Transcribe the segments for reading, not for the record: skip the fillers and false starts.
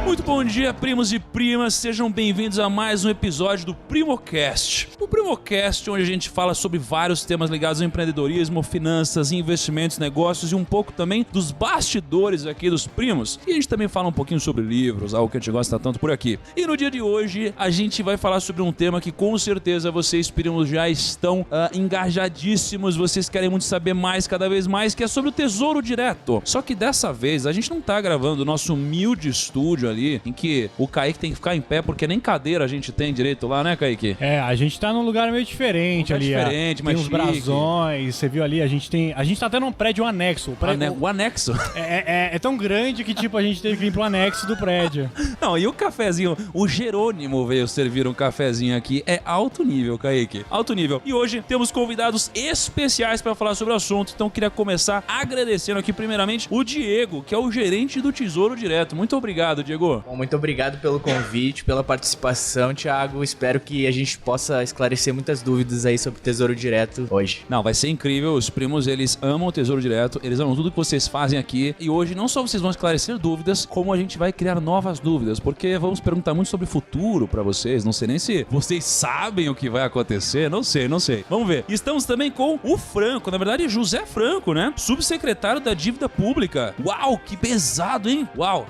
Muito bom dia, primos e primas, sejam bem-vindos a mais um episódio do Primocast. O Primocast, onde a gente fala sobre vários temas ligados ao empreendedorismo, finanças, investimentos, negócios e um pouco também dos bastidores aqui dos primos. E a gente também fala um pouquinho sobre livros, algo que a gente gosta tanto por aqui. E no dia de hoje, a gente vai falar sobre um tema que com certeza vocês, primos, já estão engajadíssimos, vocês querem muito saber mais, cada vez mais, que é sobre o Tesouro Direto. Só que dessa vez, a gente não tá gravando o nosso humilde estúdio ali, em que o Kaique tem que ficar em pé, porque nem cadeira a gente tem direito lá, né, Kaique? É, a gente tá num lugar meio diferente ali. Diferente, mais tem uns chique. Brasões, você viu ali, a gente tá até num prédio anexo. O anexo? É tão grande que, tipo, a gente teve que ir pro anexo do prédio. Não, e o cafezinho? O Jerônimo veio servir um cafezinho aqui. É alto nível, Kaique. Alto nível. E hoje temos convidados especiais para falar sobre o assunto. Então queria começar agradecendo aqui primeiramente o Diego, que é o gerente do Tesouro Direto. Muito obrigado, Diego. Bom, muito obrigado pelo convite, pela participação, Thiago. Espero que a gente possa esclarecer muitas dúvidas aí sobre o Tesouro Direto hoje. Não, vai ser incrível. Os primos, eles amam o Tesouro Direto. Eles amam tudo que vocês fazem aqui. E hoje não só vocês vão esclarecer dúvidas, como a gente vai criar novas dúvidas. Porque vamos perguntar muito sobre o futuro pra vocês. Não sei nem se vocês sabem o que vai acontecer. Não sei. Vamos ver. Estamos também com o Franco. Na verdade, José Franco, né? Subsecretário da Dívida Pública. Uau, que pesado, hein? Uau.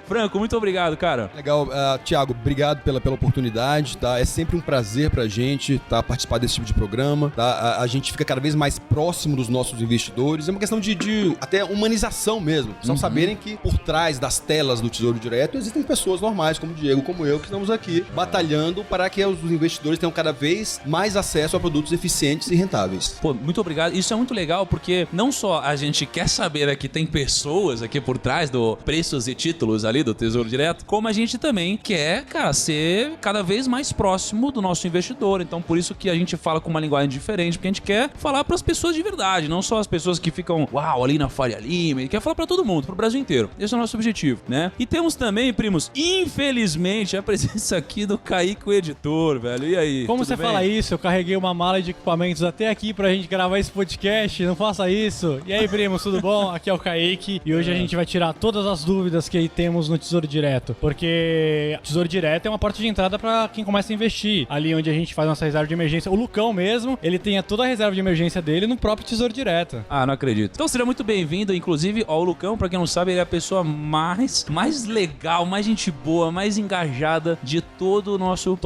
Franco, muito obrigado, cara. Legal, Thiago, obrigado pela oportunidade, tá? É sempre um prazer pra gente, tá? Participar desse tipo de programa, tá? A gente fica cada vez mais próximo dos nossos investidores. É uma questão de até humanização mesmo. Só saberem que por trás das telas do Tesouro Direto existem pessoas normais, como o Diego, como eu, que estamos aqui batalhando para que os investidores tenham cada vez mais acesso a produtos eficientes e rentáveis. Pô, muito obrigado. Isso é muito legal porque não só a gente quer saber aqui, tem pessoas aqui por trás do preços e títulos ali do Tesouro Direto, como a gente também quer, cara, ser cada vez mais próximo do nosso investidor. Então, por isso que a gente fala com uma linguagem diferente, porque a gente quer falar para as pessoas de verdade, não só as pessoas que ficam, uau, ali na Faria Lima. A gente quer falar para todo mundo, pro Brasil inteiro. Esse é o nosso objetivo, né? E temos também, primos, infelizmente, a presença aqui do Kaique, o editor, velho. E aí? Como você fala isso? Eu carreguei uma mala de equipamentos até aqui pra gente gravar esse podcast. Não faça isso. E aí, primos, tudo bom? Aqui é o Kaique. E hoje a gente vai tirar todas as dúvidas que temos no Tesouro Direto. Porque Tesouro Direto é uma porta de entrada pra quem começa a investir. Ali onde a gente faz nossa reserva de emergência. O Lucão mesmo, ele tem toda a reserva de emergência dele no próprio Tesouro Direto. Ah, não acredito. Então seja muito bem-vindo. Inclusive, ó, o Lucão, pra quem não sabe, ele é a pessoa mais legal, mais gente boa, mais engajada de todo o nosso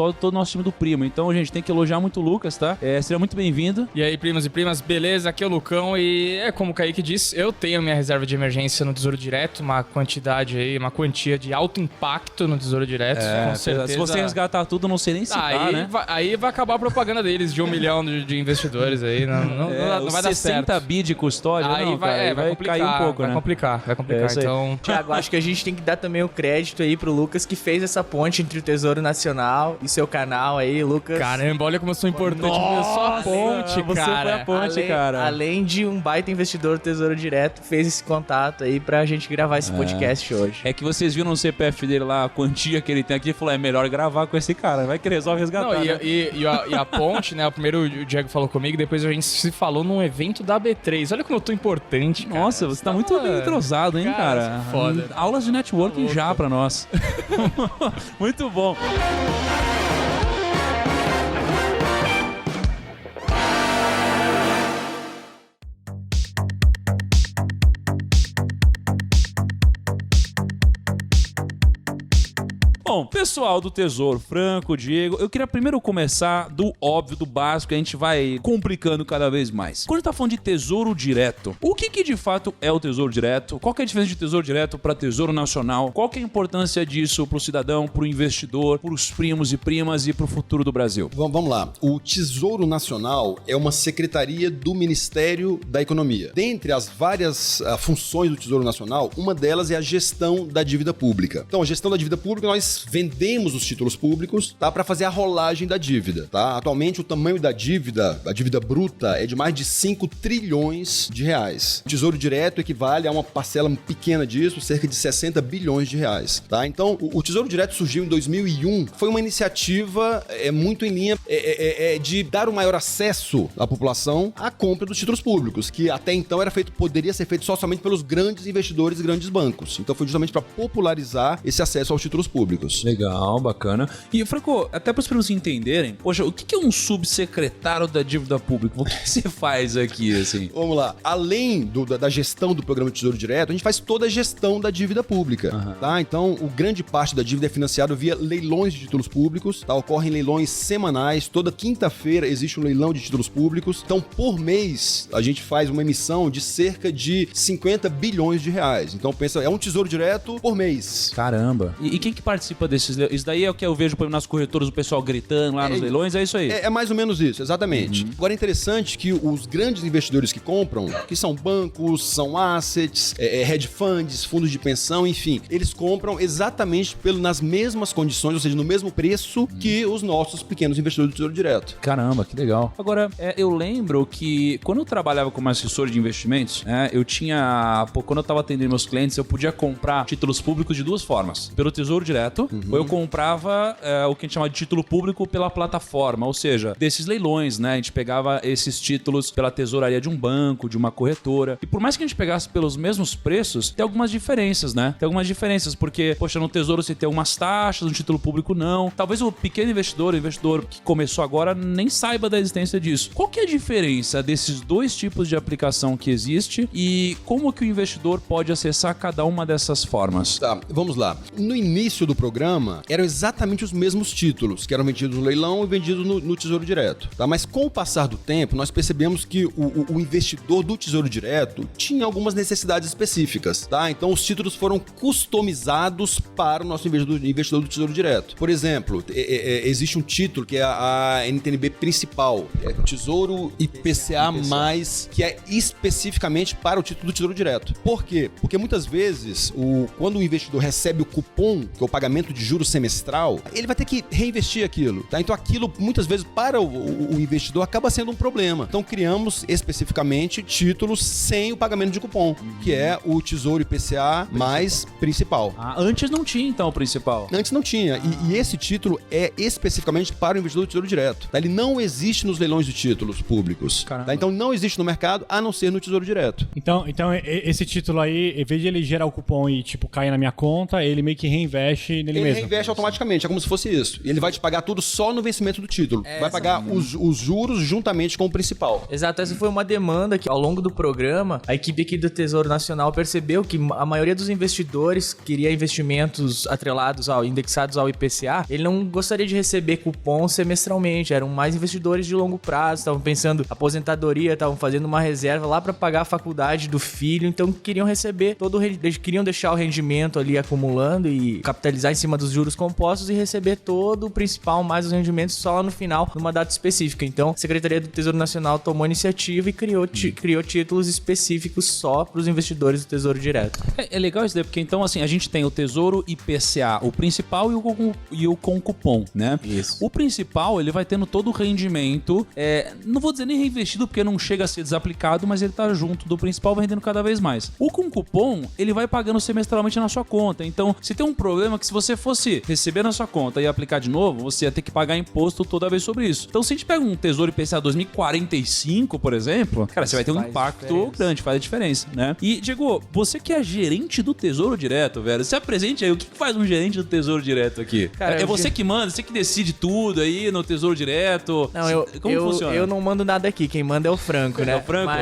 time do Primo. Então, gente, tem que elogiar muito o Lucas, tá? Seja muito bem-vindo. E aí, primos e primas, beleza? Aqui é o Lucão e é como o Kaique disse, eu tenho minha reserva de emergência no Tesouro Direto, uma quantia de alto impacto no Tesouro Direto, com certeza. Se você resgatar tudo, não sei nem citar, né? Aí vai acabar a propaganda deles de 1 milhão de investidores aí, não vai dar certo. 60 bi de custódia, aí não, vai cair um pouco, vai né? Complicar. Então, Thiago, acho que a gente tem que dar também o crédito aí pro Lucas, que fez essa ponte entre o Tesouro Nacional e seu canal aí, Lucas. caramba, olha como eu sou importante. Eu sou a ponte, você cara. foi a ponte, cara. Além de um baita investidor do Tesouro Direto, fez esse contato aí pra gente gravar esse podcast hoje. É que vocês viram no CPF dele lá a quantia que ele tem aqui e falou, é melhor gravar com esse cara, vai que resolve resgatar. Não, né? e a ponte, né? Primeiro o Diego falou comigo, depois a gente se falou num evento da B3. Olha como eu tô importante, cara. Nossa, você tá muito bem entrosado, hein, cara? Foda. Aulas de networking já pra nós. Muito bom. Bom, pessoal do Tesouro, Franco, Diego, eu queria primeiro começar do óbvio, do básico, a gente vai complicando cada vez mais. Quando a gente tá falando de Tesouro Direto, o que de fato é o Tesouro Direto? Qual que é a diferença de Tesouro Direto para Tesouro Nacional? Qual que é a importância disso pro cidadão, pro investidor, pros primos e primas e pro futuro do Brasil? Vamos lá. O Tesouro Nacional é uma secretaria do Ministério da Economia. Dentre as várias funções do Tesouro Nacional, uma delas é a gestão da dívida pública. Então, a gestão da dívida pública, nós nós vendemos os títulos públicos, tá, para fazer a rolagem da dívida, tá? Atualmente o tamanho da dívida, a dívida bruta, é de mais de 5 trilhões de reais. O Tesouro Direto equivale a uma parcela pequena disso, cerca de 60 bilhões de reais, tá? Então, o Tesouro Direto surgiu em 2001, foi uma iniciativa muito em linha de dar o maior acesso à população à compra dos títulos públicos, que até então poderia ser feito só somente pelos grandes investidores e grandes bancos. Então foi justamente para popularizar esse acesso aos títulos públicos. Legal, bacana. E, Franco, até para os primos entenderem, poxa, o que é um subsecretário da dívida pública? O que você faz aqui, assim? Vamos lá. Além da gestão do programa de Tesouro Direto, a gente faz toda a gestão da dívida pública, tá? Então, grande parte da dívida é financiada via leilões de títulos públicos, tá? Ocorrem leilões semanais, toda quinta-feira existe um leilão de títulos públicos. Então, por mês, a gente faz uma emissão de cerca de 50 bilhões de reais. Então, pensa, é um Tesouro Direto por mês. Caramba. E quem que participa desses leilões? Isso daí é o que eu vejo nas corretoras, o pessoal gritando lá nos leilões, é isso aí? É mais ou menos isso, exatamente. Agora, é interessante que os grandes investidores que compram, que são bancos, são assets, hedge funds, fundos de pensão, enfim, eles compram exatamente nas mesmas condições, ou seja, no mesmo preço que os nossos pequenos investidores do Tesouro Direto. Caramba, que legal. Agora, eu lembro que quando eu trabalhava como assessor de investimentos, eu tinha... quando eu estava atendendo meus clientes, eu podia comprar títulos públicos de duas formas. Pelo Tesouro Direto, ou eu comprava o que a gente chama de título público pela plataforma, ou seja, desses leilões, né? A gente pegava esses títulos pela tesouraria de um banco, de uma corretora. E por mais que a gente pegasse pelos mesmos preços, tem algumas diferenças, né? Tem algumas diferenças, porque, poxa, no Tesouro você tem umas taxas, no título público não. Talvez o pequeno investidor, o investidor que começou agora, nem saiba da existência disso. Qual que é a diferença desses dois tipos de aplicação que existe e como que o investidor pode acessar cada uma dessas formas? Tá, vamos lá. No início do programa, eram exatamente os mesmos títulos que eram vendidos no leilão e vendidos no Tesouro Direto, tá? Mas com o passar do tempo, nós percebemos que o investidor do Tesouro Direto tinha algumas necessidades específicas, tá? Então, os títulos foram customizados para o nosso investidor do Tesouro Direto. Por exemplo, existe um título que é a NTNB principal, é o Tesouro IPCA+, que é especificamente para o título do Tesouro Direto. Por quê? Porque muitas vezes, quando o investidor recebe o cupom, que é o pagamento de juros semestral, ele vai ter que reinvestir aquilo, tá? Então aquilo, muitas vezes, para o investidor, acaba sendo um problema. Então criamos especificamente títulos sem o pagamento de cupom, que é o Tesouro IPCA mais principal. Antes não tinha, então, o principal. Antes não tinha. E esse título é especificamente para o investidor do Tesouro Direto, tá? Ele não existe nos leilões de títulos públicos. Tá? Então não existe no mercado, a não ser no Tesouro Direto. Então esse título aí, em vez de ele gerar o cupom e, cair na minha conta, ele meio que reinveste nele mesmo. Ele reinveste automaticamente, é como se fosse isso. E ele vai te pagar tudo só no vencimento do título. Vai pagar os juros juntamente com o principal. Exato, essa foi uma demanda que ao longo do programa, a equipe aqui do Tesouro Nacional percebeu que a maioria dos investidores queria investimentos atrelados, indexados ao IPCA, ele não gostaria de receber cupom semestralmente, eram mais investidores de longo prazo, estavam pensando aposentadoria, estavam fazendo uma reserva lá para pagar a faculdade do filho, então queriam receber queriam deixar o rendimento ali acumulando e capitalizar em cima dos juros compostos e receber todo o principal mais os rendimentos só lá no final, numa data específica. Então, a Secretaria do Tesouro Nacional tomou a iniciativa e criou títulos específicos só para os investidores do Tesouro Direto. É legal isso daí, porque então, assim, a gente tem o Tesouro IPCA, o principal e o com cupom, né? Isso. O principal, ele vai tendo todo o rendimento, não vou dizer nem reinvestido, porque não chega a ser desaplicado, mas ele tá junto do principal, vai rendendo cada vez mais. O com cupom, ele vai pagando semestralmente na sua conta. Então, se tem um problema que se você fosse receber na sua conta e aplicar de novo, você ia ter que pagar imposto toda vez sobre isso. Então, se a gente pega um Tesouro IPCA 2045, por exemplo, cara, você vai ter um impacto grande, faz a diferença, né? E, Diego, você que é gerente do Tesouro Direto, velho, se apresente aí, o que faz um gerente do Tesouro Direto aqui? Cara, é você que manda, você que decide tudo aí no Tesouro Direto? Não, como funciona? Eu não mando nada aqui, quem manda é o Franco, né? É o Franco?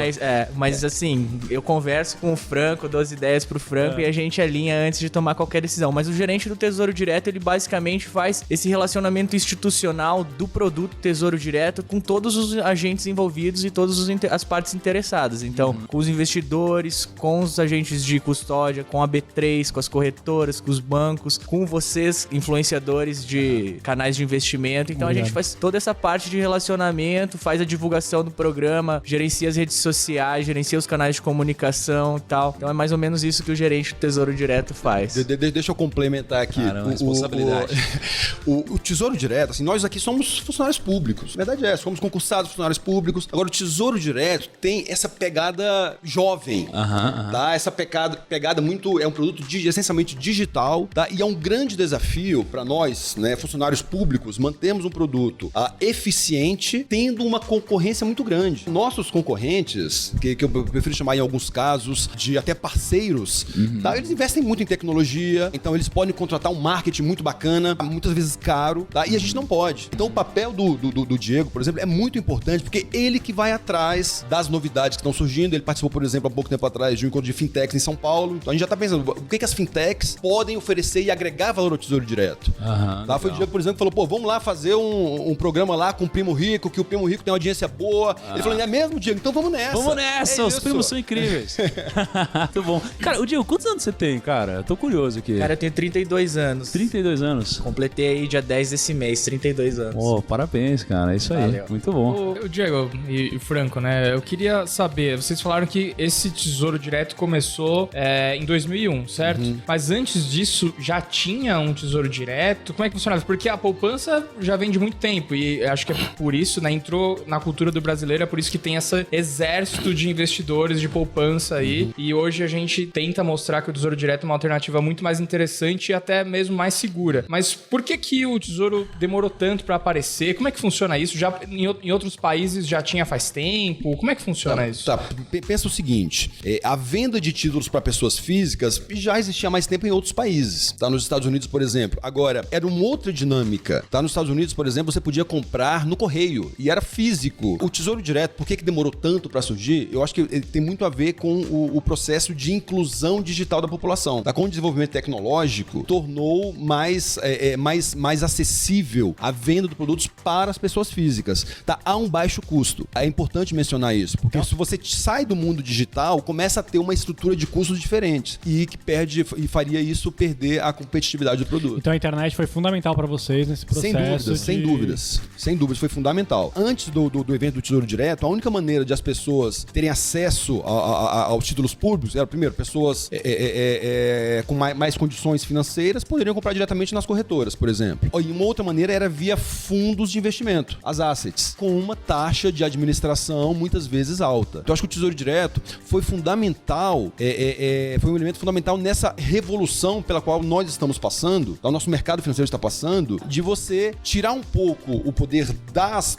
Mas assim, eu converso com o Franco, dou as ideias pro Franco e a gente alinha antes de tomar qualquer decisão. Mas o gerente do Tesouro Direto, ele basicamente faz esse relacionamento institucional do produto Tesouro Direto com todos os agentes envolvidos e todas as partes interessadas. Então, com os investidores, com os agentes de custódia, com a B3, com as corretoras, com os bancos, com vocês, influenciadores de canais de investimento. Então, a gente faz toda essa parte de relacionamento, faz a divulgação do programa, gerencia as redes sociais, gerencia os canais de comunicação e tal. Então é mais ou menos isso que o gerente do Tesouro Direto faz. Deixa eu complementar aqui. Caramba, responsabilidade. O Tesouro Direto, assim, nós aqui somos funcionários públicos. A verdade é, somos concursados funcionários públicos. Agora, o Tesouro Direto tem essa pegada jovem, tá? Essa pegada muito... É um produto essencialmente digital, tá? E é um grande desafio para nós, né, funcionários públicos, mantermos um produto eficiente, tendo uma concorrência muito grande. Nossos concorrentes, que eu prefiro chamar em alguns casos de até parceiros, tá? Eles investem muito em tecnologia, então eles podem contratar um marketing muito bacana, muitas vezes caro, tá? E a gente não pode. Então o papel do Diego, por exemplo, é muito importante, porque ele que vai atrás das novidades que estão surgindo. Ele participou, por exemplo, há pouco tempo atrás de um encontro de fintechs em São Paulo. Então a gente já tá pensando, o que as fintechs podem oferecer e agregar valor ao Tesouro Direto. Tá? Foi o Diego, por exemplo, que falou, pô, vamos lá fazer um programa lá com o Primo Rico, que o Primo Rico tem uma audiência boa. Ele falou, é mesmo, Diego? Então vamos nessa. Vamos nessa, os primos são incríveis. Muito bom. Cara, o Diego, quantos anos você tem, cara? Eu tô curioso aqui. Cara, eu tenho 32 anos. 32 anos? Completei aí dia 10 desse mês, 32 anos. Oh, parabéns, cara. É isso aí. Valeu. Muito bom. O Diego e o Franco, né? Eu queria saber, vocês falaram que esse Tesouro Direto começou em 2001, certo? Mas antes disso, já tinha um Tesouro Direto? Como é que funcionava? Porque a poupança já vem de muito tempo e acho que é por isso, né? Entrou na cultura do brasileiro, é por isso que tem esse exército de investidores de poupança aí. E hoje a gente tenta mostrar que o Tesouro Direto é uma alternativa muito mais interessante e até mesmo mais segura. Mas por que o Tesouro demorou tanto pra aparecer? Como é que funciona isso? Já em outros países já tinha faz tempo? Como é que funciona isso? Tá, pensa o seguinte, a venda de títulos para pessoas físicas já existia há mais tempo em outros países, tá? Nos Estados Unidos, por exemplo. Agora, era uma outra dinâmica, tá? Nos Estados Unidos, por exemplo, você podia comprar no correio e era físico. O Tesouro Direto, por que demorou tanto para surgir? Eu acho que ele tem muito a ver com o processo de inclusão digital da população, tá? Com o desenvolvimento tecnológico, tornou mais acessível a venda de produtos para as pessoas físicas, tá? A um baixo custo. É importante mencionar isso, porque se você sai do mundo digital, começa a ter uma estrutura de custos diferentes e que perde e faria isso perder a competitividade do produto. Então a internet foi fundamental para vocês nesse processo. Sem dúvidas, foi fundamental. Antes do evento do Tesouro Direto, a única maneira de as pessoas terem acesso aos títulos públicos era, primeiro, pessoas com mais condições financeiras poderiam comprar diretamente nas corretoras, por exemplo. E uma outra maneira era via fundos de investimento, as assets, com uma taxa de administração muitas vezes alta. Então, eu acho que o Tesouro Direto foi fundamental, foi um elemento fundamental nessa revolução pela qual nós estamos passando, o nosso mercado financeiro está passando, de você tirar um pouco o poder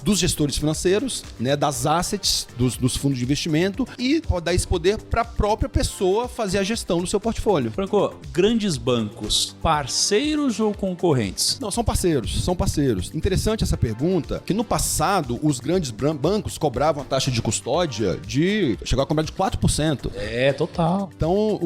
dos gestores financeiros, né, das assets, dos fundos de investimento e dar esse poder para a própria pessoa fazer a gestão do seu portfólio. Franco, grandes bancos, parceiros ou concorrentes? Não, são parceiros. Interessante essa pergunta, que no passado os grandes bancos cobravam a taxa de custódia chegou a cobrar de 4%. Total. Então,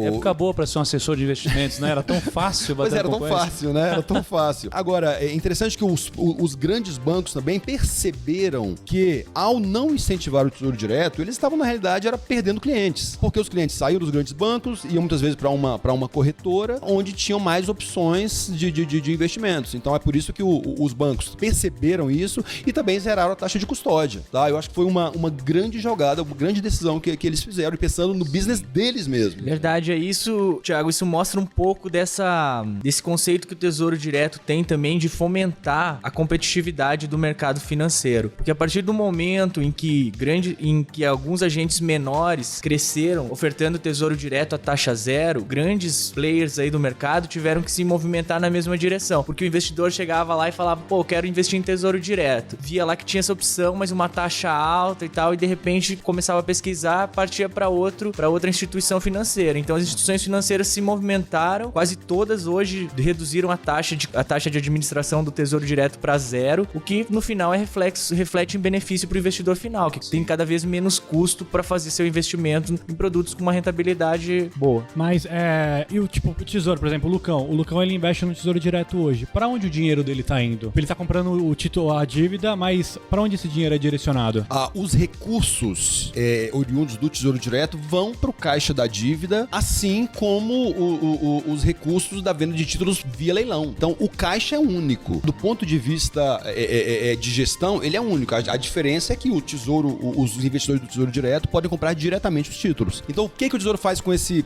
Época boa para ser um assessor de investimentos, né? Era tão fácil bater era tão fácil, né? Era tão fácil. Agora, é interessante que os grandes bancos também perceberam que, ao não incentivar o Tesouro Direto, eles estavam, na realidade, perdendo clientes. Porque os clientes saíam dos grandes bancos, iam muitas vezes para uma corretora, onde tinham mais opções de investimentos. Então, é por isso que os bancos perceberam isso e também zeraram a taxa de custódia, tá? Eu acho que foi uma grande jogada, uma grande decisão que eles fizeram, e pensando no business deles mesmo. Verdade, é isso, Thiago, isso mostra um pouco desse conceito que o Tesouro Direto tem também de fomentar a competitividade do mercado financeiro. Porque a partir do momento em que alguns agentes menores cresceram ofertando Tesouro Direto a taxa zero, grandes players aí do mercado tiveram que se movimentar na mesma direção. Porque o investidor chegava lá e falava, pô, eu quero investir em Tesouro Direto. Via lá que tinha essa opção, mas uma taxa alta e tal, e de repente começava a pesquisar, partia para outra instituição financeira. Então as instituições financeiras se movimentaram, quase todas hoje reduziram a taxa de administração do Tesouro Direto para zero, o que no final reflete em benefício para o investidor final, que tem cada vez menos custo para fazer seu investimento em produtos com uma rentabilidade boa. Mas, e o Tesouro, por exemplo, o Lucão ele investe no Tesouro Direto hoje. Para onde o dinheiro dele tá indo? Ele tá comprando o título, a dívida, mas para onde esse dinheiro é direcionado? Os recursos oriundos do Tesouro Direto vão para o caixa da dívida, assim como os recursos da venda de títulos via leilão. Então, o caixa é único. único. Do ponto de vista de gestão, ele é único. A diferença é que o Tesouro, os investidores do Tesouro Direto podem comprar diretamente os títulos. Então, o que o Tesouro faz com esse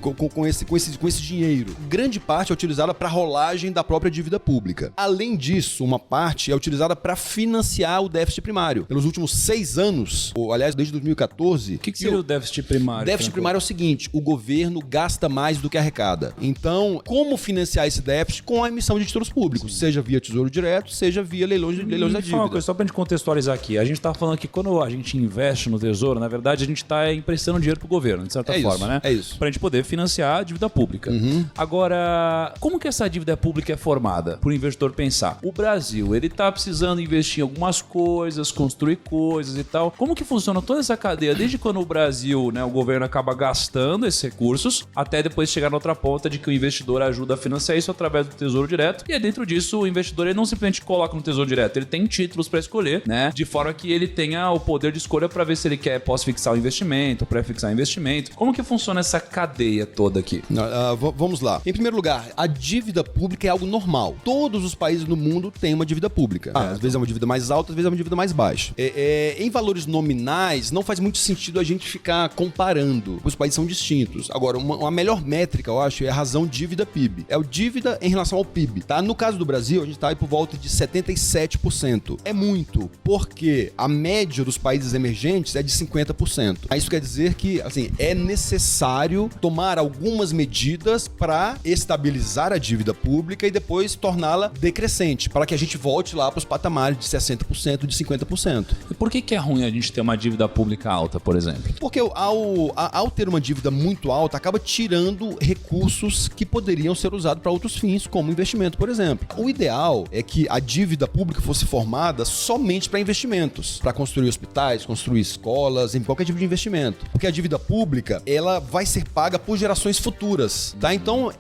dinheiro? Grande parte é utilizada para rolagem da própria dívida pública. Além disso, uma parte é utilizada para financiar o déficit primário. Pelos últimos 6 anos, aliás, desde 2014... O que seria o déficit primário? O déficit primário é o seguinte, o governo gasta mais do que arrecada. Então, como financiar esse déficit? Com a emissão de títulos públicos, seja via Tesouro Direto, seja via leilões da dívida. Uma coisa, só pra gente contextualizar aqui, a gente tá falando que quando a gente investe no Tesouro, na verdade, a gente tá emprestando dinheiro pro governo, de certa forma, né? É isso. Pra gente poder financiar a dívida pública. Agora, como que essa dívida pública é formada? Pro investidor pensar. O Brasil, ele tá precisando investir em algumas coisas, construir coisas e tal. Como que funciona toda essa cadeia? Desde quando o Brasil, né, o governo acaba gastando esses recursos, até depois chegar na outra ponta de que o investidor ajuda a financiar isso através do Tesouro Direto. E aí, dentro disso, o investidor ele não simplesmente coloca no Tesouro Direto, ele tem títulos para escolher, né? De forma que ele tenha o poder de escolha para ver se ele quer pós-fixar o investimento, pré-fixar o investimento. Como que funciona essa cadeia toda aqui? Vamos lá. Em primeiro lugar, a dívida pública é algo normal. Todos os países do mundo têm uma dívida pública. Às vezes é uma dívida mais alta, às vezes é uma dívida mais baixa. Em valores nominais, não faz muito sentido a gente ficar comparando. Os países são distintos. Agora, uma melhor métrica, eu acho, é a razão dívida-PIB. É o dívida em relação ao PIB, tá? No caso do Brasil, a gente tá aí por volta de 77%. É muito, porque a média dos países emergentes é de 50%. Isso quer dizer que, assim, é necessário tomar algumas medidas para estabilizar a dívida pública e depois torná-la decrescente, para que a gente volte lá para os patamares de 60%, de 50%. E por que é ruim a gente ter uma dívida pública alta, por exemplo? Porque ao ter uma dívida muito alta, acaba tirando recursos que poderiam ser usados para outros fins, como investimento, por exemplo. O ideal é que a dívida pública fosse formada somente para investimentos, para construir hospitais, construir escolas, em qualquer tipo de investimento. Porque a dívida pública, ela vai ser paga por gerações futuras, tá? Então,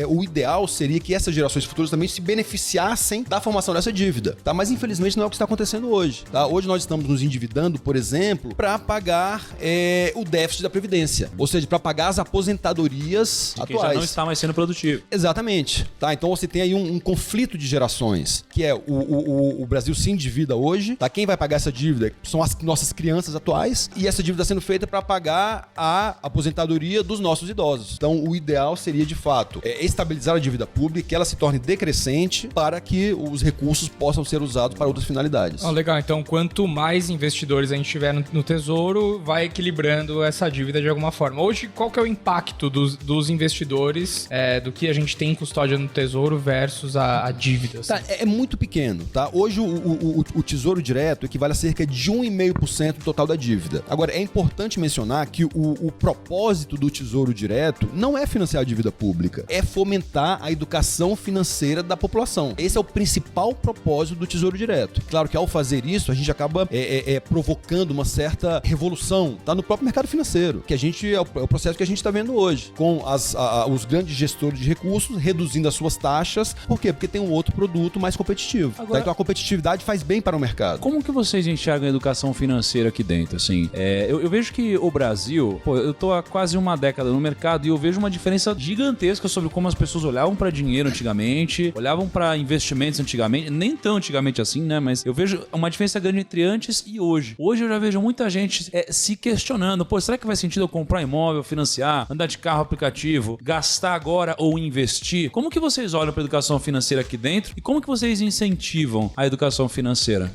o ideal seria que essas gerações futuras também se beneficiassem da formação dessa dívida, tá? Mas, infelizmente, não é o que está acontecendo hoje, tá? Hoje nós estamos nos endividando, por exemplo, para pagar o déficit da Previdência, ou seja, para pagar as aposentadorias de atuais. Que já não está mais sendo produtivo. Exatamente, tá? Então você tem aí um conflito de gerações, que é o Brasil se endivida hoje, tá? Quem vai pagar essa dívida são as nossas crianças atuais, e essa dívida sendo feita para pagar a aposentadoria dos nossos idosos. Então o ideal seria, de fato, estabilizar a dívida pública, que ela se torne decrescente para que os recursos possam ser usados para outras finalidades. Legal, então quanto mais investidores a gente tiver no Tesouro, vai equilibrando essa dívida de alguma forma. Hoje, qual que é o impacto dos investidores do que a gente tem em custódia no Tesouro versus a dívida? Assim? Tá, é muito pequeno, tá? Hoje o Tesouro Direto equivale a cerca de 1,5% do total da dívida. Agora, é importante mencionar que o propósito do Tesouro Direto não é financiar a dívida pública, é fomentar a educação financeira da população. Esse é o principal propósito do Tesouro Direto. Claro que ao fazer isso, a gente acaba provocando uma certa revolução, tá? No próprio mercado financeiro, que é o processo que a gente está vendo hoje, com os grandes gestores de recursos reduzindo as suas taxas. Por quê? Porque tem um outro produto mais competitivo. Agora, tá? Então a competitividade faz bem para o mercado. Como que vocês enxergam a educação financeira aqui dentro? Assim, eu vejo que o Brasil, eu tô há quase uma década no mercado e eu vejo uma diferença gigantesca sobre como as pessoas olhavam para dinheiro antigamente, olhavam para investimentos antigamente, nem tão antigamente assim, né? Mas eu vejo uma diferença grande entre antes e hoje. Hoje eu já vejo muita gente se questionando, será que faz sentido eu comprar imóvel, financiar, andar de carro aplicativo, gastar agora ou investir? Como que vocês olham para a educação financeira aqui dentro e como que vocês incentivam a educação financeira?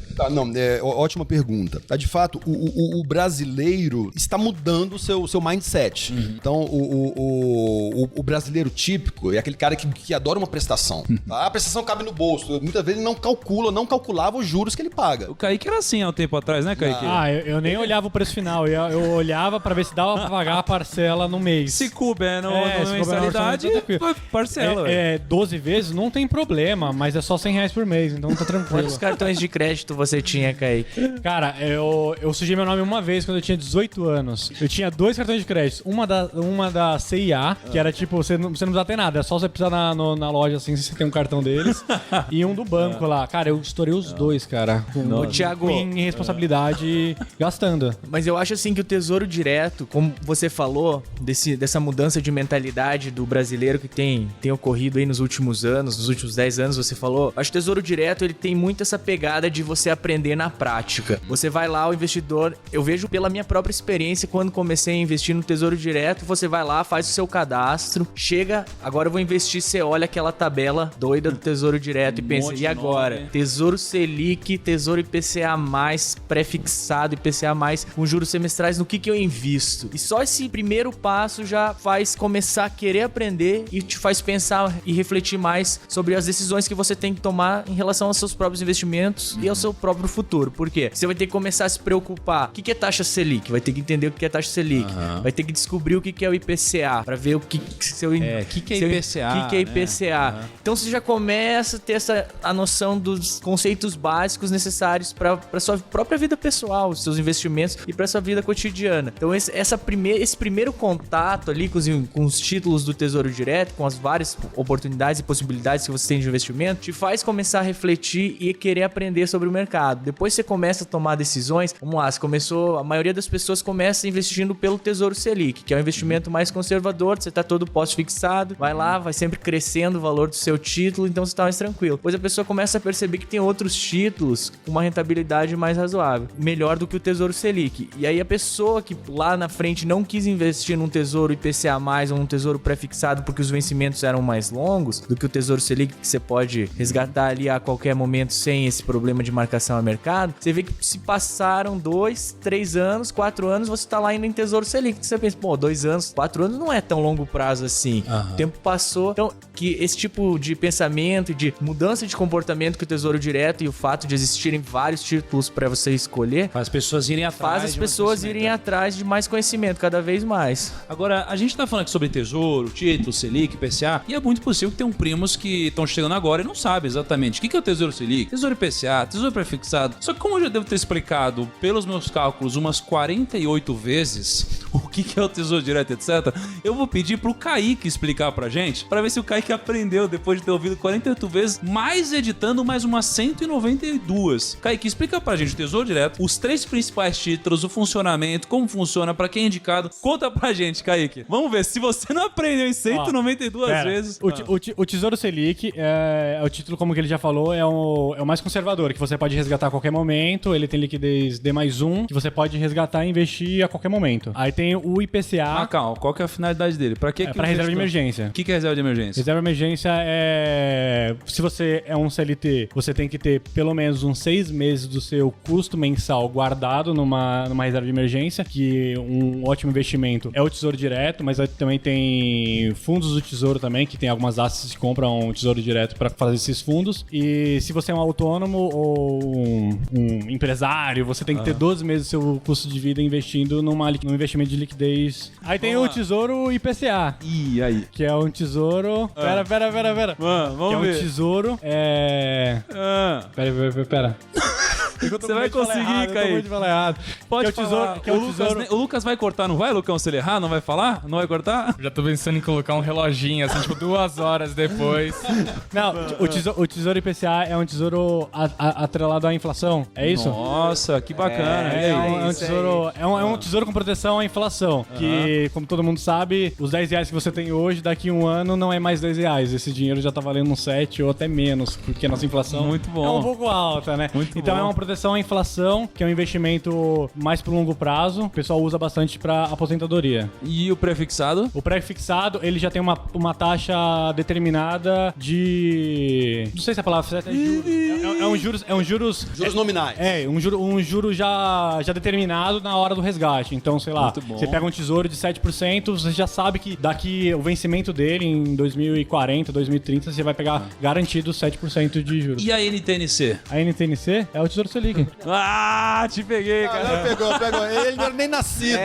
Ótima pergunta. Tá, de fato, o brasileiro está mudando o seu mindset. Então, o brasileiro típico é aquele cara que adora uma prestação. Tá? A prestação cabe no bolso. Muitas vezes ele não calculava os juros que ele paga. O Kaique era assim há um tempo atrás, né, Kaique? Eu nem olhava o preço final. Eu olhava pra ver se dava pra pagar a parcela no mês. Se couber na mensalidade, parcela. 12 vezes não tem problema, mas é só R$100 por mês, então tá tranquilo. Quantos cartões de crédito você tinha, Kaique? Cara, eu sujei meu nome uma vez quando eu tinha 18 anos. Eu tinha 2 cartões de crédito. Uma da CIA, que era tipo, você não precisa ter nada, é só você precisar na loja assim, se você tem um cartão deles. E um do banco lá. Cara, eu estourei os dois, cara. O Thiago, em responsabilidade, gastando. Mas eu acho assim que o Tesouro Direto, como você falou, dessa mudança de mentalidade do brasileiro que tem ocorrido aí nos últimos anos, nos últimos 10 anos, você falou, acho que o Tesouro Direto, ele tem muito essa pegada de você aprender na prática. Você vai lá, o investidor, eu vejo pela minha própria experiência, quando comecei a investir no Tesouro Direto, você vai lá, faz o seu cadastro, chega, agora eu vou investir, você olha aquela tabela doida do Tesouro Direto e pensa, e agora? Tesouro Selic, Tesouro IPCA+, pré-fixado, IPCA+, com juros semestrais, no que eu invisto? E só esse primeiro passo já faz começar a querer aprender e te faz pensar e refletir mais sobre as decisões que você tem que tomar em relação aos seus próprios investimentos e ao seu próprio futuro. Por quê? Você vai ter que começar a se preocupar. O que é taxa Selic? Vai ter que entender o que é taxa Selic. Vai ter que descobrir o que é o IPCA, para ver o que seu... O que é IPCA? O que é IPCA. Então você já começa a ter a noção dos conceitos básicos necessários para sua própria vida pessoal, os seus investimentos e para sua vida cotidiana. Então esse primeiro contato ali com os títulos do Tesouro Direto, com as várias oportunidades e possibilidades que você tem de investimento, te faz começar a refletir e querer aprender sobre o mercado. Depois você começa a tomar decisões. Vamos lá, a maioria das pessoas começa investindo pelo Tesouro Selic, que é o investimento mais conservador, você tá todo pós-fixado, vai lá, vai sempre crescendo o valor do seu título, então você tá mais tranquilo. Depois a pessoa começa a perceber que tem outros títulos com uma rentabilidade mais razoável, melhor do que o Tesouro Selic. E aí a pessoa que lá na frente não quis investir num Tesouro IPCA+, ou num Tesouro pré-fixado porque os vencimentos eram mais longos do que o Tesouro Selic, que você pode resgatar ali a qualquer momento sem esse problema de marcação a mercado, você vê que se passaram 2, 3 anos, 4 anos, você tá lá ainda em Tesouro Selic. Você pensa, 2 anos, 4 anos não é tão longo prazo assim. O tempo passou. Então, que esse tipo de pensamento e de mudança de comportamento que o Tesouro Direto e o fato de existirem vários títulos para você escolher, faz as pessoas irem atrás. Faz as pessoas irem atrás de mais conhecimento, cada vez mais. Agora, a gente tá falando aqui sobre Tesouro, título, Selic, IPCA, e é muito possível que tenham primos que estão chegando agora e não sabem exatamente o que é o Tesouro Selic, Tesouro IPCA, Tesouro pré-fixado. Só que como eu já devo ter explicado, pelos meus cálculos, umas 48 vezes o que é o Tesouro Direto, etc., eu vou pedir pro Kaique explicar pra gente, pra ver se o Kaique aprendeu depois de ter ouvido 48 vezes, mais editando mais umas 192. Kaique, explica pra gente o Tesouro Direto, os 3 principais títulos, o funcionamento, como funciona, pra quem é indicado. Conta pra gente, Kaique. Vamos ver, se você não aprendeu em 192 vezes... O Tesouro Selic é o título, como que ele já falou, é o mais conservador, que você pode resgatar a qualquer momento, ele tem liquidez D+1, que você pode resgatar e investir a qualquer momento. Aí tem o IPCA... calma, qual que é a finalidade dele? Pra que pra reserva de emergência. O que é reserva de emergência? Reserva de emergência é... Se você é um CLT, você tem que ter pelo menos uns 6 meses do seu custo mensal guardado numa reserva de emergência, que um ótimo investimento é o Tesouro Direto, mas aí também tem fundos do Tesouro também, que tem algumas assets que compram um Tesouro Direto para fazer esses fundos. E se você é um autônomo ou um empresário, você tem que ter 12 meses do seu custo de vida investindo num investimento de liquidez. Aí tem o Tesouro IPCA. E aí? Que é um tesouro... Pera. Vamos que é um ver. Tesouro... Pera. Você vai conseguir, Kaique. Pode falar. O Lucas vai cortar, não vai, Lucão? Se ele errar, não vai falar? Não vai cortar? Já tô pensando em colocar um reloginho, assim, tipo 2 horas depois. Não, o Tesouro IPCA é um tesouro atrelado à inflação, é isso? Nossa, que bacana. É um tesouro com proteção à inflação, que, como todo mundo sabe, os R$10 que você tem hoje, daqui a um ano, não é mais R$10. Esse dinheiro já tá valendo uns 7 ou até menos, porque a nossa inflação muito bom. é um pouco alta, né? Muito então bom. É uma proteção à inflação, que é um investimento mais pro longo prazo. O pessoal usa bastante pra aposentadoria. E o pré-fixado? O pré-fixado, ele já tem uma taxa determinada de... Não sei se a palavra certa é juros. É um juros... Juros nominais. Um juro já determinado na hora do resgate. Então, sei lá, você pega um tesouro de 7%, você já sabe que daqui o vencimento dele em 2040, 2030, você vai pegar garantido 7% de juros. E a NTNC? A NTNC é o Tesouro Selic. Te peguei, cara. Pegou. Ele não era nem nascido.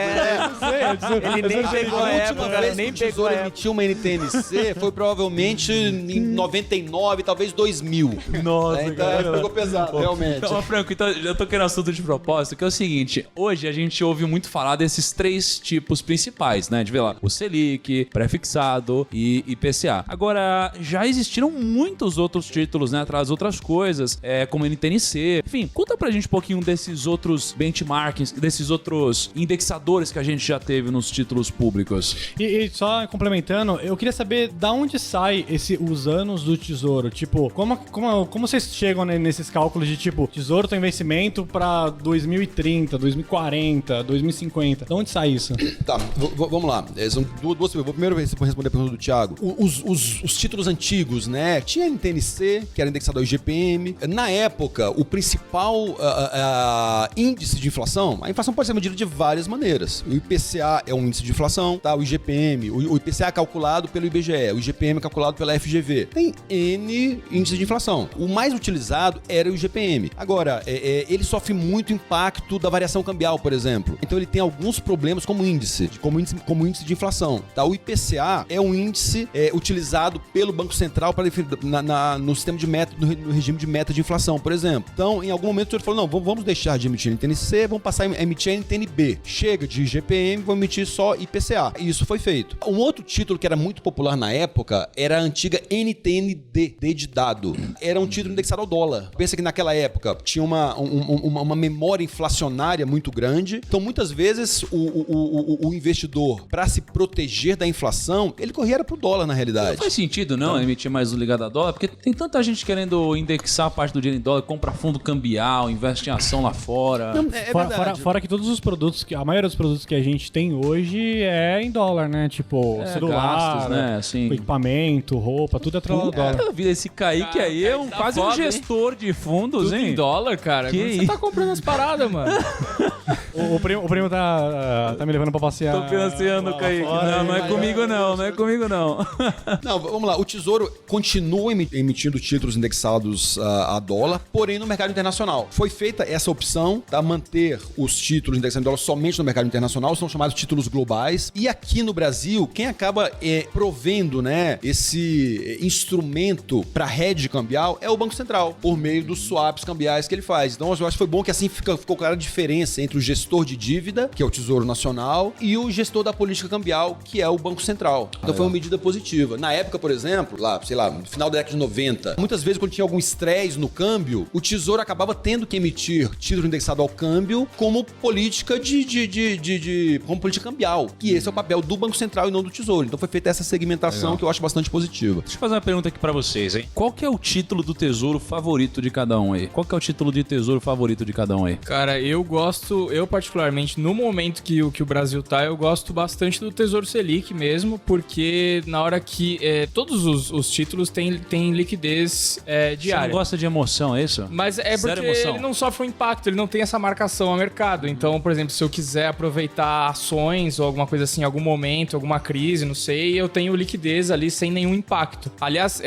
Ele nem pegou a época, nem o Tesouro emitiu uma NTNC foi provavelmente em 99, talvez 2000. Nossa, Então pegou pesado, realmente. Então, Franco, eu tô querendo assunto de propósito, que é o seguinte, hoje a gente ouve muito falar desses 3 tipos principais, né? De ver lá, o Selic, pré-fixado e IPCA. Agora, já existiram muitos outros títulos, né? Atrás de outras coisas, como NTNC. Enfim, Conta pra gente um pouquinho desses outros benchmarkings, desses outros indexadores que a gente já teve nos títulos públicos. E só complementando, eu queria saber da onde sai os anos do Tesouro. Tipo, como vocês chegam nesses cálculos de tipo, Tesouro tem vencimento pra 2030, 2040, 2050? Da onde sai isso? Tá, vamos lá. São duas. Vou primeiro responder a pergunta do Thiago. Os títulos antigos, né? Tinha NTNC, que era indexado ao IGPM. Na época, o principal índice de inflação, a inflação pode ser medida de várias maneiras. O IPCA é um índice de inflação, tá? O IGPM, o IPCA é calculado pelo IBGE, o IGPM é calculado pela FGV. Tem N índices de inflação. O mais utilizado era o IGPM. Agora, ele sofre muito impacto da variação cambial, por exemplo. Então ele tem alguns problemas como índice de inflação. Tá? O IPCA é um índice utilizado pelo Banco Central no sistema de meta, no regime de meta de inflação, por exemplo. Então, em algum momento, ele falou, não, vamos deixar de emitir NTNC, vamos passar a emitir NTNB. Chega de IGPM, vamos emitir só IPCA. E isso foi feito. Um outro título que era muito popular na época era a antiga NTND, D de dado. Era um título indexado ao dólar. Pensa que naquela época tinha uma memória inflacionária muito grande. Então, muitas vezes, o investidor, para se proteger da inflação, ele corria pro dólar, na realidade. Não faz sentido, não, emitir mais um ligado a dólar, porque tem tanta gente querendo indexar a parte do dinheiro em dólar, compra fundo cambial, investe em ação lá fora. Não, é verdade. Fora que todos os produtos, a maioria dos produtos que a gente tem hoje é em dólar, né? Tipo, celular, gastos, né? Assim. Equipamento, roupa, tudo é atrelado ao dólar. Vida, esse Kaique aí é quase um gestor de fundos, Tudo hein? em dólar, cara. Que Você tá comprando as paradas, mano. O primo tá me levando pra passear. Tô financiando, Kaique. Não é comigo não, não é comigo não. Não, vamos lá. O Tesouro continua emitindo títulos indexados a dólar, porém no mercado internacional. Foi feita essa opção, tá? Manter os títulos indexados em dólar somente no mercado internacional, são chamados títulos globais. E aqui no Brasil, quem acaba provendo, né, esse instrumento para hedge cambial é o Banco Central, por meio dos swaps cambiais que ele faz. Então, eu acho que foi bom que assim ficou clara a diferença entre o gestor de dívida, que é o Tesouro Nacional, e o gestor da política cambial, que é o Banco Central. Então, foi uma medida positiva. Na época, por exemplo, no final da década de 90, muitas vezes quando tinha algum estresse no câmbio, o Tesouro acabava tendo que emitir título indexado ao câmbio como política como política cambial. E esse é o papel do Banco Central e não do Tesouro. Então foi feita essa segmentação que eu acho bastante positiva. Deixa eu fazer uma pergunta aqui pra vocês, hein? Qual que é o título do Tesouro favorito de cada um aí? Qual que é o título de Tesouro favorito de cada um aí? Cara, eu particularmente, no momento que o Brasil tá, eu gosto bastante do Tesouro Selic mesmo, porque na hora que todos os títulos têm liquidez diária. Você não gosta de emoção, é isso? Mas é Zero porque emoção. ele não sofre um impacto, ele não tem essa marcação ao mercado. Então, por exemplo, se eu quiser aproveitar ações ou alguma coisa assim, em algum momento, alguma crise, não sei, eu tenho liquidez ali sem nenhum impacto. Aliás,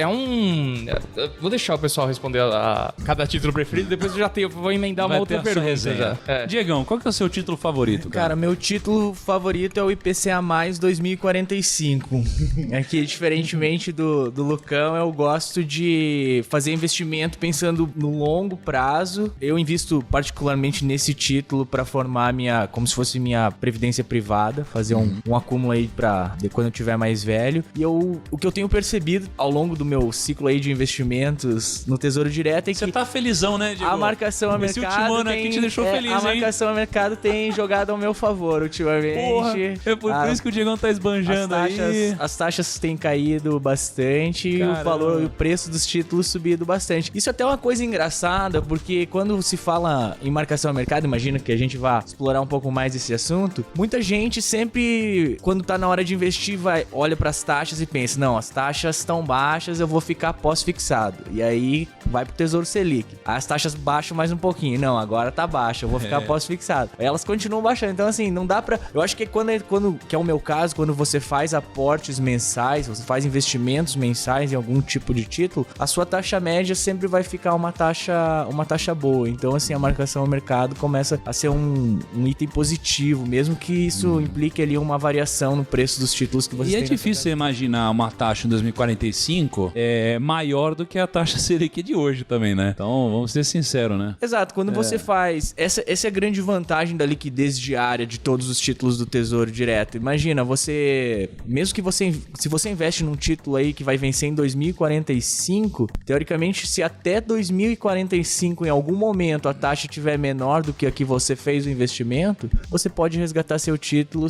vou deixar o pessoal responder a cada título preferido, depois eu vou emendar uma outra pergunta já. Diegão, qual que é o seu título favorito, cara? Cara, meu título favorito é o IPCA mais 2045. É que, diferentemente do Lucão, eu gosto de fazer investimento pensando no longo prazo. Eu invisto particularmente nesse título para formar como se fosse minha previdência privada, fazer um acúmulo aí pra quando eu tiver mais velho. E o que eu tenho percebido ao longo do meu ciclo aí de investimentos no Tesouro Direto é que Você tá felizão, né, Diego? a marcação a Esse mercado último ano aqui te deixou feliz, a hein? marcação a mercado tem jogado ao meu favor ultimamente. Porra, é por isso que o Diegão tá esbanjando aí. As taxas têm caído bastante e o preço dos títulos subido bastante. Isso até é uma coisa engraçada, porque quando se fala em marcação a mercado, imagina que a gente vai explorar um pouco mais esse assunto, muita gente sempre, quando tá na hora de investir, olha pras taxas e pensa, não, as taxas estão baixas, eu vou ficar pós-fixado. E aí vai pro Tesouro Selic. As taxas baixam mais um pouquinho. Não, agora tá baixa, eu vou ficar pós-fixado. Elas continuam baixando. Então, assim, não dá pra... Eu acho que que é o meu caso, quando você faz aportes mensais, você faz investimentos mensais em algum tipo de título, a sua taxa média sempre vai ficar uma taxa boa. Então, assim, a marcação ao mercado começa a ser um item positivo, mesmo que isso implique ali uma variação no preço dos títulos que você tem. E é difícil você imaginar uma taxa em 2045 maior do que a taxa Selic de hoje também, né? Então, vamos ser sinceros, né? Exato, quando você faz... Essa é a grande vantagem vantagem da liquidez diária de todos os títulos do Tesouro Direto. Imagina, mesmo que se você investe num título aí que vai vencer em 2045, teoricamente, se até 2045 em algum momento a taxa estiver menor do que a que você fez o investimento, você pode resgatar seu título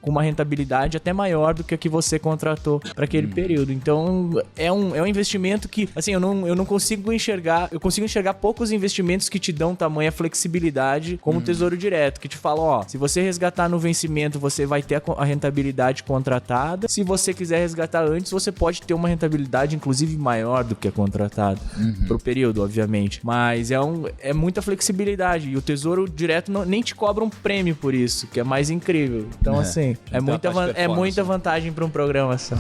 com uma rentabilidade até maior do que a que você contratou para aquele período. Então, é um investimento que, assim, eu não consigo enxergar, eu consigo enxergar poucos investimentos que te dão tamanha flexibilidade como o Tesouro Direto, que te fala, ó, se você resgatar no vencimento, você vai ter a rentabilidade contratada. Se você quiser resgatar antes, você pode ter uma rentabilidade, inclusive, maior do que a contratada. Pro período, obviamente. Mas é muita flexibilidade. E o Tesouro Direto nem te cobra um prêmio por isso, que é mais incrível. Então, assim, é muita vantagem para um programa só.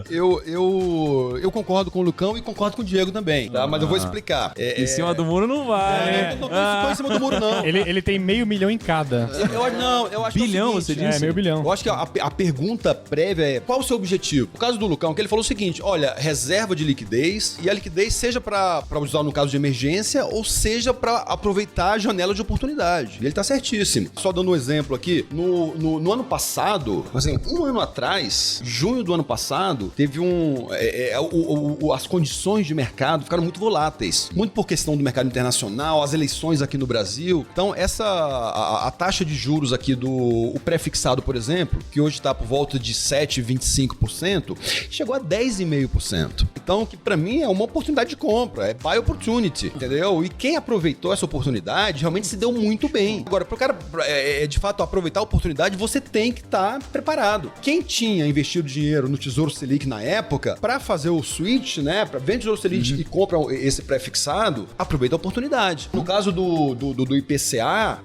Eu concordo com o Lucão e concordo com o Diego também, tá? Mas eu vou explicar. Em cima do muro não vai. Não tô em cima do muro, não. Ele tem $500 milhão em cada. Eu acho Bilhão, que é o seguinte, você disse? $500 milhão. Eu acho que a pergunta prévia é: qual o seu objetivo? No caso do Lucão, que ele falou o seguinte: olha, reserva de liquidez, e a liquidez seja pra usar no caso de emergência ou seja pra aproveitar a janela de oportunidade. E ele tá certíssimo. Só dando um exemplo aqui, no ano passado, assim, um ano atrás, junho do ano passado, teve as condições de mercado ficaram muito voláteis. Muito por questão do mercado internacional, as eleições aqui no Brasil. Então, a taxa de juros aqui o pré-fixado, por exemplo, que hoje está por volta de 7,25%, chegou a 10,5%. Então, que para mim é uma oportunidade de compra, é buy opportunity, entendeu? E quem aproveitou essa oportunidade realmente se deu muito bem. Agora, para o cara, de fato, aproveitar a oportunidade, você tem que estar preparado. Quem tinha investido dinheiro no Tesouro Selic na época, para fazer o switch, né, para vender o Tesouro Selic e compra esse pré-fixado, aproveita a oportunidade. No caso do IPCA,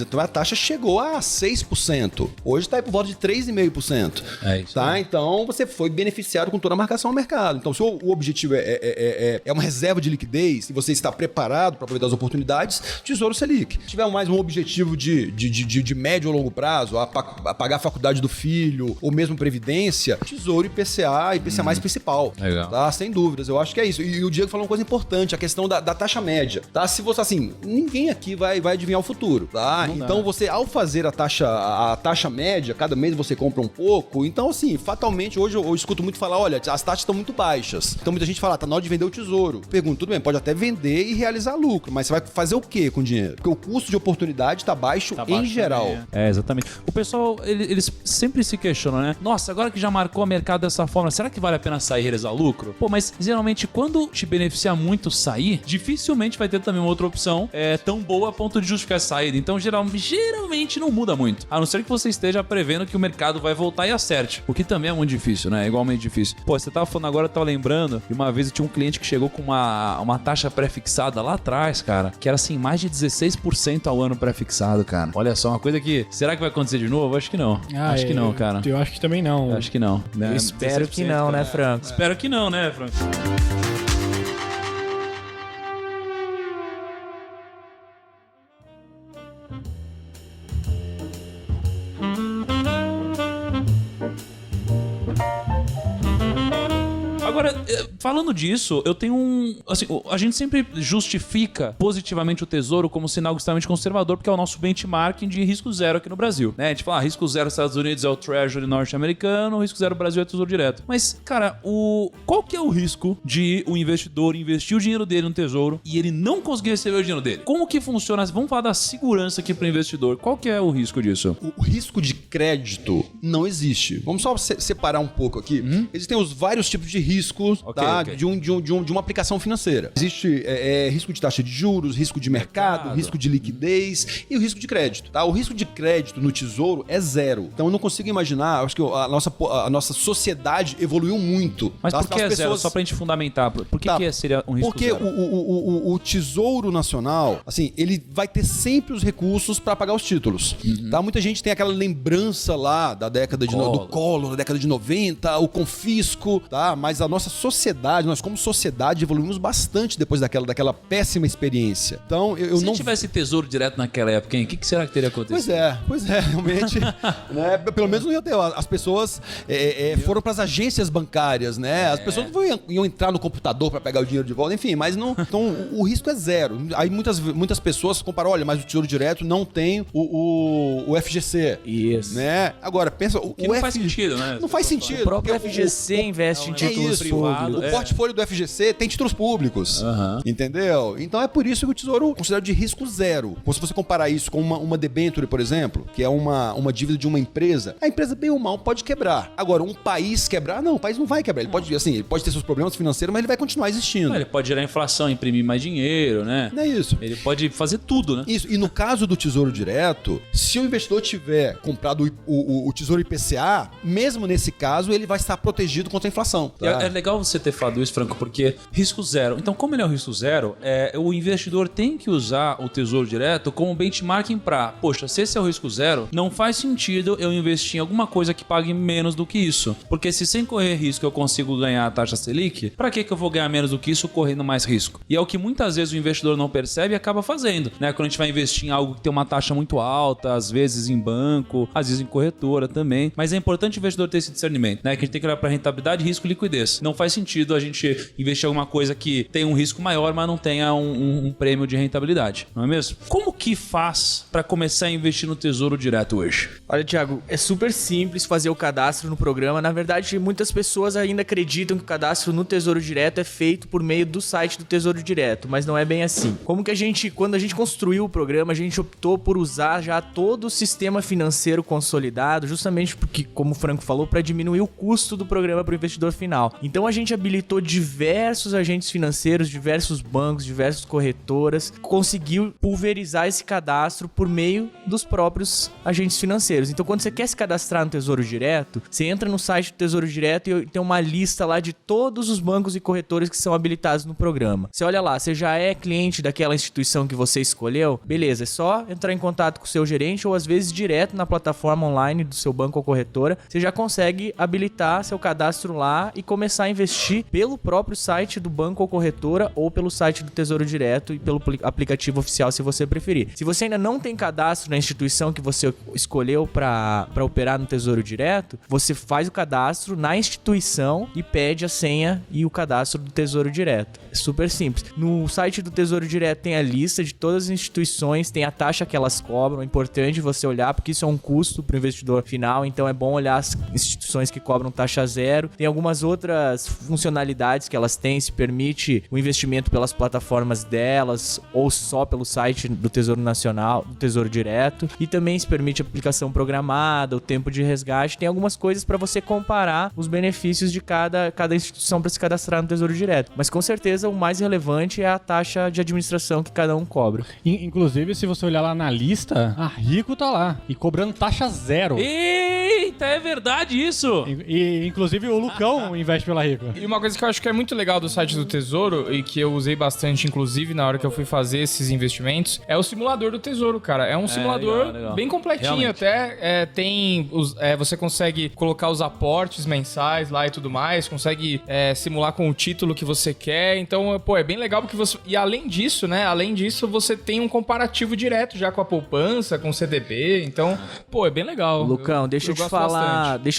então a taxa chegou a 6%. Hoje está por volta de 3,5%. É isso. Tá? Então você foi beneficiado com toda a marcação ao mercado. Então, se o objetivo é uma reserva de liquidez e você está preparado para aproveitar as oportunidades, Tesouro Selic. Se tiver mais um objetivo de médio ou longo prazo, a pagar a faculdade do filho, ou mesmo previdência, Tesouro IPCA mais principal. Legal. Tá? Sem dúvidas, eu acho que é isso. E o Diego falou uma coisa importante, a questão da taxa média. Tá? Se você, assim, ninguém aqui vai adivinhar o futuro. Tá? Então, você, ao fazer a taxa média, cada mês você compra um pouco. Então, assim, fatalmente, hoje eu escuto muito falar, olha, as taxas estão muito baixas. Então, muita gente fala, tá na hora de vender o tesouro. Pergunto, tudo bem, pode até vender e realizar lucro, mas você vai fazer o quê com o dinheiro? Porque o custo de oportunidade tá baixo em geral. É, exatamente. O pessoal, eles sempre se questionam, né? Nossa, agora que já marcou o mercado dessa forma, será que vale a pena sair e realizar lucro? Pô, mas geralmente quando te beneficia muito sair, dificilmente vai ter também uma outra opção tão boa a ponto de justificar a saída. Então, geralmente não muda muito. A não ser que você esteja prevendo que o mercado vai voltar e acerte. O que também é muito difícil, né? É igualmente difícil. Pô, você tava falando agora, eu tava lembrando de uma vez eu tinha um cliente que chegou com uma taxa pré-fixada lá atrás, cara, que era assim, mais de 16% ao ano pré-fixado, cara. Olha só, uma coisa que... Será que vai acontecer de novo? Acho que não. Acho que não, cara. Eu acho que também não. Acho que não. Né? Eu espero que não, cara. né, Franco? Espero que não, né, Franco? Agora, falando disso, eu tenho assim, a gente sempre justifica positivamente o Tesouro como sinal extremamente conservador, porque é o nosso benchmarking de risco zero aqui no Brasil, né? A gente fala, risco zero nos Estados Unidos é o Treasury norte-americano, risco zero Brasil é o Tesouro Direto. Mas, cara, qual que é o risco de o investidor investir o dinheiro dele no Tesouro e ele não conseguir receber o dinheiro dele? Como que funciona? Vamos falar da segurança aqui para o investidor. Qual que é o risco disso? O risco de crédito não existe. Vamos só separar um pouco aqui. Existem os vários tipos de riscos, tá? Okay. De uma aplicação financeira. Existe risco de taxa de juros, risco de mercado, risco de liquidez e o risco de crédito. Tá? O risco de crédito no Tesouro é zero. Então eu não consigo imaginar, acho que a nossa sociedade evoluiu muito. Mas tá? por que é zero? Só pra gente fundamentar. Por que seria um risco zero? Porque o Tesouro Nacional, assim, ele vai ter sempre os recursos para pagar os títulos. Tá? Muita gente tem aquela lembrança lá da década do Collor, da década de 90, o confisco, tá? Mas a nossa sociedade, nós como sociedade evoluímos bastante depois daquela péssima experiência. Então, eu Se não... tivesse tesouro direto naquela época, hein? O que será que teria acontecido? Pois é, realmente, né? Pelo menos não ia ter. As pessoas foram para as agências bancárias, né? As pessoas não iam entrar no computador para pegar o dinheiro de volta, enfim, mas não. Então, o risco é zero. Aí muitas pessoas comparam, olha, mas o Tesouro Direto não tem o FGC. Isso. Né? Agora, pensa, Que não faz sentido, né? Não faz sentido. O próprio porque FGC investe em títulos privado, públicos. O portfólio do FGC tem títulos públicos. Aham. Entendeu? Então é por isso que o Tesouro é considerado de risco zero. Como se você comparar isso com uma debênture, por exemplo, que é uma dívida de uma empresa, a empresa bem ou mal pode quebrar. Agora, um país quebrar, não, o país não vai quebrar. Ele pode ter seus problemas financeiros, mas ele vai continuar existindo. Ele pode gerar inflação, imprimir mais dinheiro, né? Não é isso. Ele pode fazer tudo, né? Isso. E no caso do Tesouro Direto, se o investidor tiver comprado o Tesouro IPCA, mesmo nesse caso, ele vai estar protegido contra a inflação. Tá? É legal você ter falado isso, Franco, porque risco zero. Então, como ele é um risco zero, o investidor tem que usar o Tesouro Direto como benchmarking para, poxa, se esse é o risco zero, não faz sentido eu investir em alguma coisa que pague menos do que isso. Porque se sem correr risco eu consigo ganhar a taxa Selic, para que eu vou ganhar menos do que isso correndo mais risco? E é o que muitas vezes o investidor não percebe e acaba fazendo, né? Quando a gente vai investir em algo que tem uma taxa muito alta, às vezes em banco, às vezes em corretora também. Mas é importante o investidor ter esse discernimento, né? Que a gente tem que olhar para rentabilidade, risco e liquidez. Não faz sentido a gente investir em alguma coisa que tem um risco maior, mas não tenha um prêmio de rentabilidade, não é mesmo? Como que faz para começar a investir no Tesouro Direto hoje? Olha, Thiago, é super simples fazer o cadastro no programa. Na verdade, muitas pessoas ainda acreditam que o cadastro no Tesouro Direto é feito por meio do site do Tesouro Direto, mas não é bem assim. Quando a gente construiu o programa, a gente optou por usar já todo o sistema financeiro consolidado, justamente porque, como o Franco falou, para diminuir o custo do programa para o investidor final. Então a gente habilitou diversos agentes financeiros, diversos bancos, diversas corretoras, conseguiu pulverizar esse cadastro por meio dos próprios agentes financeiros. Então quando você quer se cadastrar no Tesouro Direto, você entra no site do Tesouro Direto e tem uma lista lá de todos os bancos e corretores que são habilitados no programa. Você olha lá, você já é cliente daquela instituição que você escolheu, beleza, é só entrar em contato com o seu gerente ou às vezes direto na plataforma online do seu banco ou corretora, você já consegue habilitar seu cadastro lá e começar a investir pelo próprio site do banco ou corretora ou pelo site do Tesouro Direto e pelo aplicativo oficial, se você preferir. Se você ainda não tem cadastro na instituição que você escolheu para operar no Tesouro Direto, você faz o cadastro na instituição e pede a senha e o cadastro do Tesouro Direto. É super simples. No site do Tesouro Direto tem a lista de todas as instituições, tem a taxa que elas cobram. É importante você olhar, porque isso é um custo para o investidor final, então é bom olhar as instituições que cobram taxa zero. Tem algumas outras funcionalidades que elas têm, se permite o investimento pelas plataformas delas ou só pelo site do Tesouro Nacional, do Tesouro Direto, e também se permite aplicação programada, o tempo de resgate. Tem algumas coisas para você comparar os benefícios de cada instituição para se cadastrar no Tesouro Direto. Mas com certeza o mais relevante é a taxa de administração que cada um cobra. Inclusive, se você olhar lá na lista, a Rico tá lá e cobrando taxa zero. Eita, é verdade isso! E inclusive o Lucão investe pela Rico. E uma coisa que eu acho que é muito legal do site do Tesouro e que eu usei bastante, inclusive, na hora que eu fui fazer esses investimentos, é o simulador do Tesouro, cara. É um simulador legal. bem completinho. Realmente. Até você consegue colocar os aportes mensais lá e tudo mais, consegue simular com o título que você quer. Então, é bem legal porque você... E além disso, você tem um comparativo direto já com a poupança, com o CDB. Então, é bem legal. Lucão, deixa eu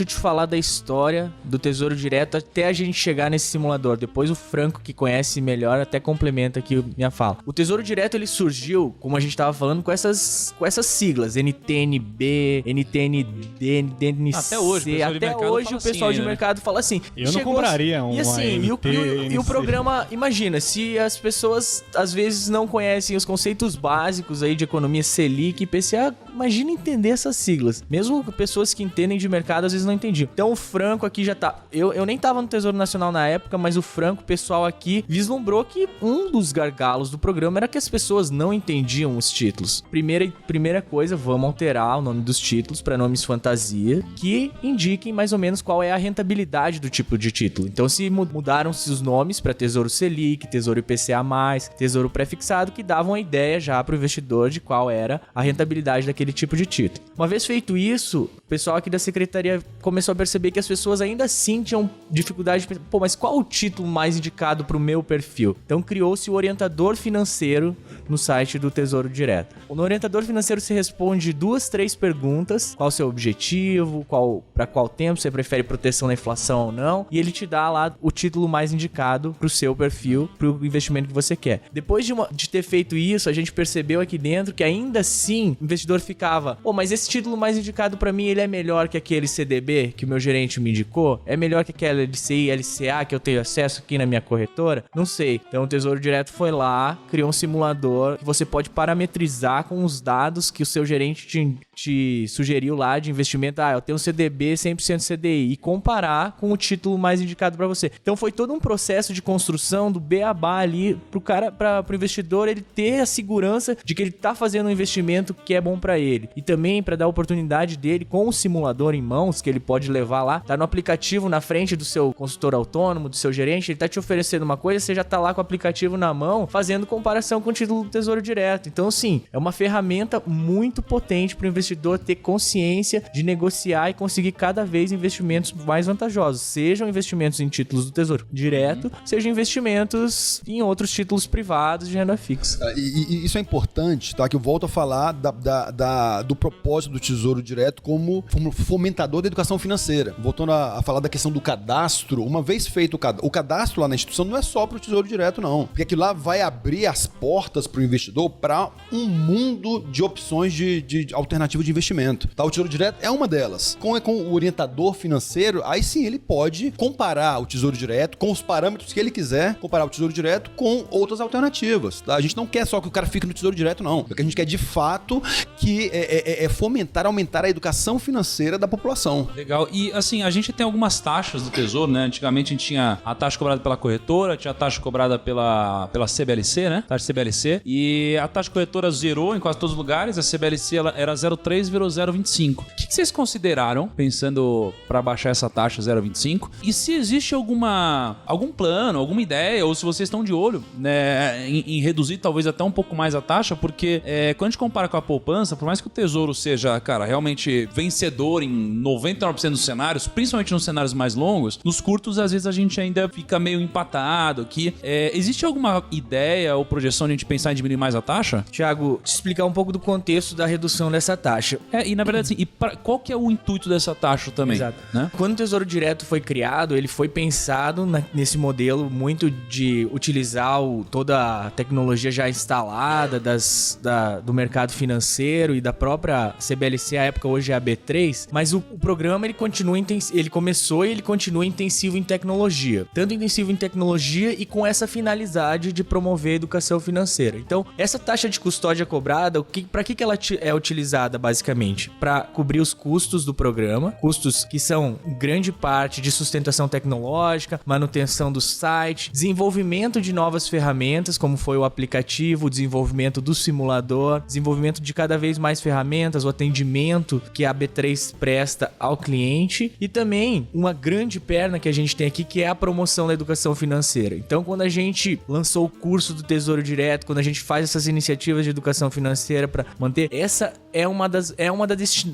te falar da história do Tesouro Direto até a gente chegar nesse simulador. Depois o Franco, que conhece melhor, até complementa aqui minha fala. O Tesouro Direto, ele surgiu, como a gente tava falando, com essas siglas, NTNB, NTND, NTNC. Até hoje, o pessoal de mercado fala assim. Eu não compraria E assim, e o programa, imagina, se as pessoas às vezes não conhecem os conceitos básicos aí de economia Selic e IPCA, imagina entender essas siglas. Mesmo pessoas que entendem de mercado às vezes não entendiam. Então o Franco aqui já tá... Eu nem tava no Tesouro Nacional na época, mas o Franco, o pessoal aqui, vislumbrou que um dos gargalos do programa era que as pessoas não entendiam os títulos. Primeira coisa, vamos alterar o nome dos títulos para nomes fantasia que indiquem mais ou menos qual é a rentabilidade do tipo de título. Então se mudaram-se os nomes para Tesouro Selic, Tesouro IPCA+, Tesouro Prefixado, que davam a ideia já para o investidor de qual era a rentabilidade daquele tipo de título. Uma vez feito isso, o pessoal aqui da secretaria começou a perceber que as pessoas ainda assim tinham dificuldade dificuldade de pensar, pô, mas qual o título mais indicado pro meu perfil? Então criou-se o orientador financeiro no site do Tesouro Direto. No orientador financeiro se responde 2, 3 perguntas: qual o seu objetivo, para qual tempo, você prefere proteção da inflação ou não, e ele te dá lá o título mais indicado pro seu perfil, pro investimento que você quer. Depois de ter feito isso, a gente percebeu aqui dentro que ainda assim o investidor ficava, mas esse título mais indicado para mim, ele é melhor que aquele CDB que o meu gerente me indicou? É melhor que aquela LCI, LCA que eu tenho acesso aqui na minha corretora? Não sei. Então o Tesouro Direto foi lá, criou um simulador que você pode parametrizar com os dados que o seu gerente te sugeriu lá de investimento. Eu tenho um CDB 100% CDI, e comparar com o título mais indicado para você. Então foi todo um processo de construção do beabá ali pro investidor ele ter a segurança de que ele tá fazendo um investimento que é bom para ele. E também para dar a oportunidade dele, com o simulador em mãos, que ele pode levar lá, tá no aplicativo na frente do seu consultor autônomo, do seu gerente, ele tá te oferecendo uma coisa, você já tá lá com o aplicativo na mão, fazendo comparação com o título do Tesouro Direto. Então, sim, é uma ferramenta muito potente para o investidor ter consciência de negociar e conseguir cada vez investimentos mais vantajosos, sejam investimentos em títulos do Tesouro Direto, sejam investimentos em outros títulos privados de renda fixa. E isso é importante, tá? Que eu volto a falar do propósito do Tesouro Direto como fomentador da educação financeira. Voltando a falar da questão do cadastro, uma vez feito o cadastro lá na instituição, não é só para o Tesouro Direto, não. Porque aquilo lá vai abrir as portas para o investidor para um mundo de opções de alternativa de investimento. Tá? O Tesouro Direto é uma delas. Com o orientador financeiro, aí sim ele pode comparar o Tesouro Direto com os parâmetros que ele quiser, comparar o Tesouro Direto com outras alternativas. Tá? A gente não quer só que o cara fique no Tesouro Direto, não. O que a gente quer de fato que é fomentar, aumentar a educação financeira da população. Legal. E assim, a gente tem algumas taxas do Tesouro, né? Antigamente a gente tinha a taxa cobrada pela corretora, tinha a taxa cobrada pela CBLC, né? Taxa CBLC. E a taxa corretora zerou em quase todos os lugares. A CBLC ela era 0,3, virou 0,25. O que vocês consideraram, pensando para baixar essa taxa 0,25? E se existe algum plano, alguma ideia, ou se vocês estão de olho, né, em reduzir talvez até um pouco mais a taxa, porque quando a gente compara com a poupança, por mais que o Tesouro seja, cara, realmente vencedor em 99% dos cenários, principalmente nos cenários mais longos, nos curtos às vezes a gente ainda fica meio empatado aqui. Existe alguma ideia ou projeção de a gente pensar em diminuir mais a taxa? Tiago, te explicar um pouco do contexto da redução dessa taxa. E na verdade, assim, qual que é o intuito dessa taxa também? Exato. Né? Quando o Tesouro Direto foi criado, ele foi pensado nesse modelo muito de utilizar toda a tecnologia já instalada do mercado financeiro e da própria CBLC, à época hoje é a B3, mas o programa ele começou e ele continua intensivo em tecnologia. Tanto intensivo em tecnologia e com essa finalidade de promover a educação financeira. Então, essa taxa de custódia cobrada, para que ela é utilizada basicamente? Para cobrir os custos do programa, custos que são grande parte de sustentação tecnológica, manutenção do site, desenvolvimento de novas ferramentas, como foi o aplicativo, o desenvolvimento do simulador, desenvolvimento de cada vez mais ferramentas, o atendimento que a B3 presta ao cliente e também uma grande perna que a gente tem aqui, que é a promoção da educação financeira. Então, quando a gente lançou o curso do Tesouro Direto, quando a gente faz essas iniciativas de educação financeira para manter, essa é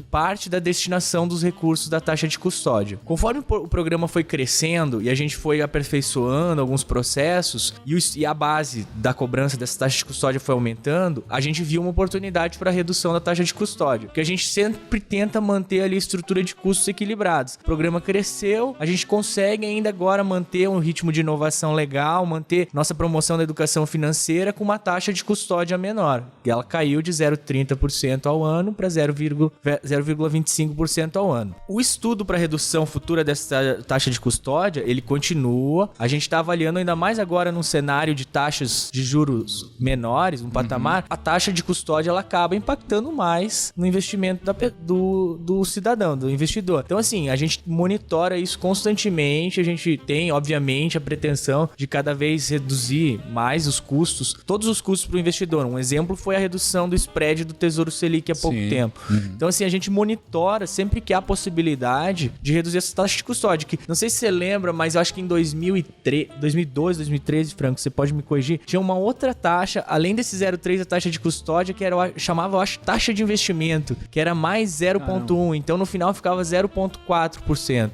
parte da destinação dos recursos da taxa de custódia. Conforme o programa foi crescendo e a gente foi aperfeiçoando alguns processos e a base da cobrança dessa taxa de custódia foi aumentando, a gente viu uma oportunidade para a redução da taxa de custódia, porque a gente sempre tenta manter ali a estrutura de custos equilibrados. O programa cresceu, a gente consegue ainda agora manter um ritmo de inovação legal, manter nossa promoção da educação financeira com uma taxa de custódia menor. E ela caiu de 0,30% ao ano para 0,25% ao ano. O estudo para redução futura dessa taxa de custódia, ele continua. A gente está avaliando ainda mais agora num cenário de taxas de juros menores, um patamar, a taxa de custódia ela acaba impactando mais no investimento do cidadão, do investidor. Então, assim, a gente monitora isso constantemente, a gente tem, obviamente, a pretensão de cada vez reduzir mais os custos, todos os custos para o investidor. Um exemplo foi a redução do spread do Tesouro Selic há pouco tempo. Então, assim, a gente monitora sempre que há possibilidade de reduzir essa taxa de custódia, que não sei se você lembra, mas eu acho que em 2012, 2013, Franco, você pode me corrigir, tinha uma outra taxa, além desse 0,3, a taxa de custódia, que chamava, eu acho, taxa de investimento, que era mais 0,1, então no final ficava 0,4%.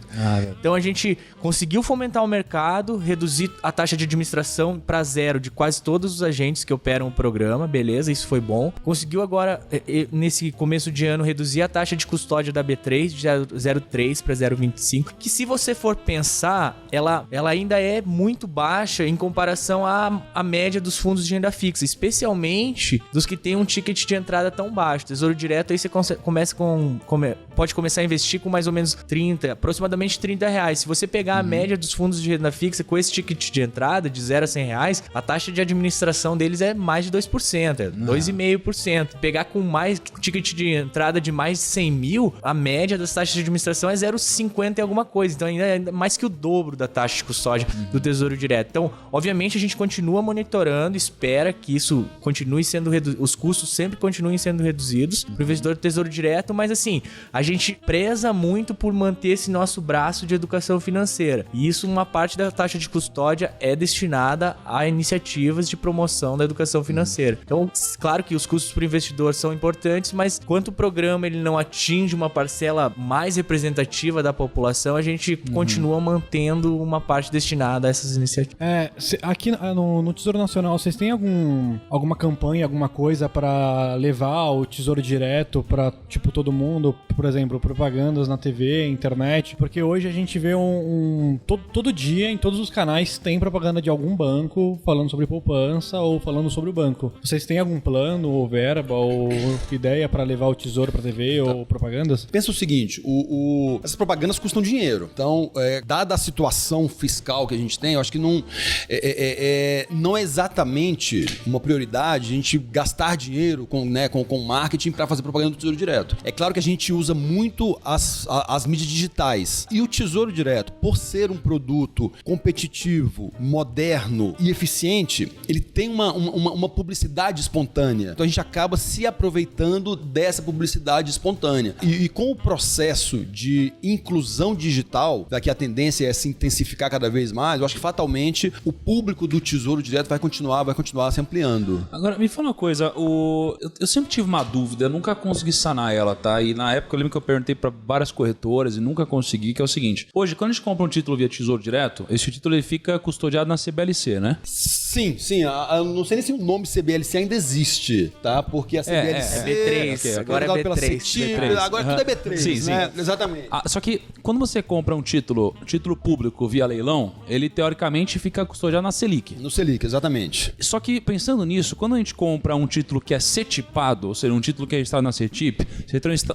Então a gente conseguiu fomentar o mercado, reduzir a taxa de administração para zero de quase todos os agentes que operam o programa, beleza, isso foi bom. Conseguiu agora, nesse começo de ano, reduzir a taxa de custódia da B3 de 0,3 para 0,25, que se você for pensar, ela ainda é muito baixa em comparação à média dos fundos de renda fixa, especialmente dos que têm um ticket de entrada tão baixo. Tesouro Direto, aí você pode começar a investir com mais ou menos aproximadamente R$30. Se você pegar a média dos fundos de renda fixa com esse ticket de entrada de 0 a R$100, a taxa de administração deles é mais de 2%, 2,5%. Pegar com mais ticket de entrada de mais de 100 mil, a média das taxas de administração é 0,50 e alguma coisa. Então ainda é mais que o dobro da taxa de custódia do Tesouro Direto. Então, obviamente, a gente continua monitorando, espera que isso continue sendo os custos sempre continuem sendo reduzidos para o investidor do Tesouro Direto, mas assim, a gente preza muito por manter esse nosso braço de educação financeira. E isso, uma parte da taxa de custódia é destinada a iniciativas de promoção da educação financeira. Então, claro que os custos para o investidor são importantes, mas enquanto o programa ele não atinge uma parcela mais representativa da população, a gente continua mantendo uma parte destinada a essas iniciativas. Aqui no Tesouro Nacional, vocês têm alguma campanha, alguma coisa para levar o Tesouro Direto para, tipo, todo mundo? Por exemplo, propagandas na TV, internet? Porque hoje a gente vê todo dia, em todos os canais, tem propaganda de algum banco falando sobre poupança ou falando sobre o banco. Vocês têm algum plano, ou verba, ou ideia para levar o Tesouro para TV ou propagandas? Pensa o seguinte, essas propagandas custam dinheiro. Então, dada a situação fiscal que a gente tem, eu acho que não é exatamente uma prioridade a gente gastar dinheiro com marketing para fazer propaganda do Tesouro Direto. É claro que a gente usa muito as mídias digitais. E o Tesouro Direto, por ser um produto competitivo, moderno e eficiente, ele tem uma publicidade espontânea. Então a gente acaba se aproveitando dessa publicidade espontânea. E com o processo de inclusão digital, daqui a tendência é se intensificar cada vez mais, eu acho que fatalmente o público do Tesouro Direto vai continuar se ampliando. Agora, me fala uma coisa, eu sempre tive uma dúvida, eu nunca consegui sanar ela, tá? E na época eu lembro que eu perguntei pra várias corretoras e nunca consegui, que é o seguinte: hoje, quando a gente compra um título via Tesouro Direto, esse título ele fica custodiado na CBLC, né? Sim. Eu não sei nem se o nome CBLC ainda existe, tá? Porque a CBLC... É B3, agora é B3. B3. Agora tudo é B3, sim, né? sim. Exatamente. Só que quando você compra um título público via leilão, ele teoricamente fica custodiado na Selic. No Selic, exatamente. Só que pensando nisso, quando a gente compra um título que é CETIPado, ou seja, um título que é registrado na CETIP,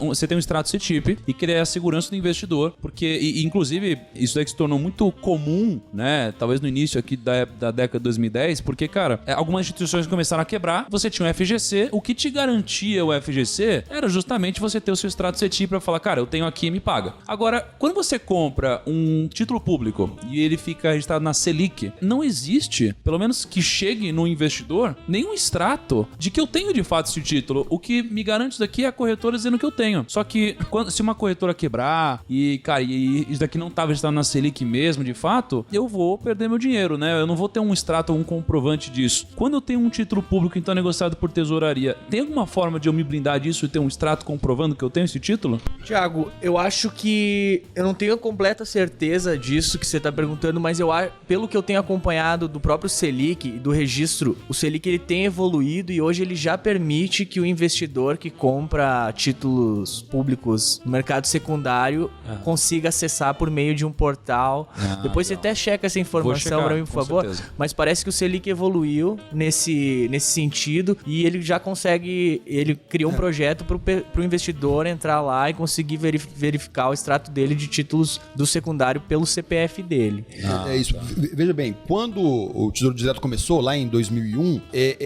você tem um extrato CETIP e que ele é a segurança do investidor, porque, inclusive, isso daí que se tornou muito comum, né? Talvez no início aqui da década de 2010, porque, cara, algumas instituições começaram a quebrar, você tinha o FGC, o que te garantia o FGC era justamente você ter o seu extrato CETIP para falar, cara, eu tenho aqui e me paga. Agora, quando você compra um título público e ele fica registrado na Selic, não existe, pelo menos que chegue no investidor, nenhum extrato de que eu tenho de fato esse título. O que me garante isso daqui é a corretora dizendo que eu tenho. Só que se uma corretora quebrar e, cara, e isso daqui não estava registrado na Selic mesmo, de fato, eu vou perder meu dinheiro, né? Eu não vou ter um extrato ou um comprovante disso. Quando eu tenho um título público, então negociado por tesouraria, tem alguma forma de eu me blindar disso e ter um extrato comprovando que eu tenho esse título? Tiago, eu acho que eu não tenho a completa certeza disso que você está perguntando, mas pelo que eu tenho acompanhado do próprio Selic e do registro, o Selic ele tem evoluído e hoje ele já permite que o investidor que compra títulos públicos no mercado secundário consiga acessar por meio de um portal. Depois você até checa essa informação para mim, por favor. Certeza. Mas parece que o Selic evoluiu nesse sentido e ele já consegue, ele criou um projeto para o investidor entrar lá e conseguir verificar o extrato dele de títulos do secundário pelo CPF dele. É isso. Veja bem, quando o Tesouro Direto começou, lá em 2001,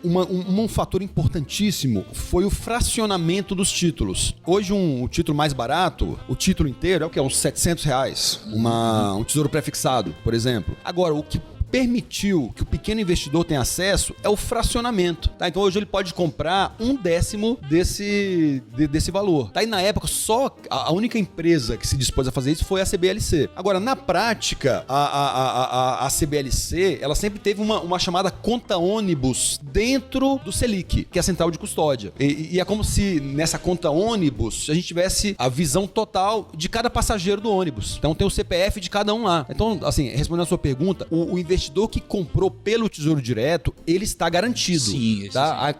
um fator importantíssimo foi o fracionamento dos títulos. Hoje, um título mais barato, o título inteiro é o que? Uns R$700. Um tesouro prefixado, por exemplo. Agora, o que permitiu que o pequeno investidor tenha acesso é o fracionamento, tá? Então hoje ele pode comprar 1/10 desse valor. Tá? E na época só a única empresa que se dispôs a fazer isso foi a CBLC. Agora, na prática, a CBLC, ela sempre teve uma chamada conta ônibus dentro do Selic, que é a central de custódia. E é como se nessa conta ônibus a gente tivesse a visão total de cada passageiro do ônibus. Então tem o CPF de cada um lá. Então, assim, respondendo a sua pergunta, o investidor que comprou pelo Tesouro Direto, ele está garantido. Sim, tá?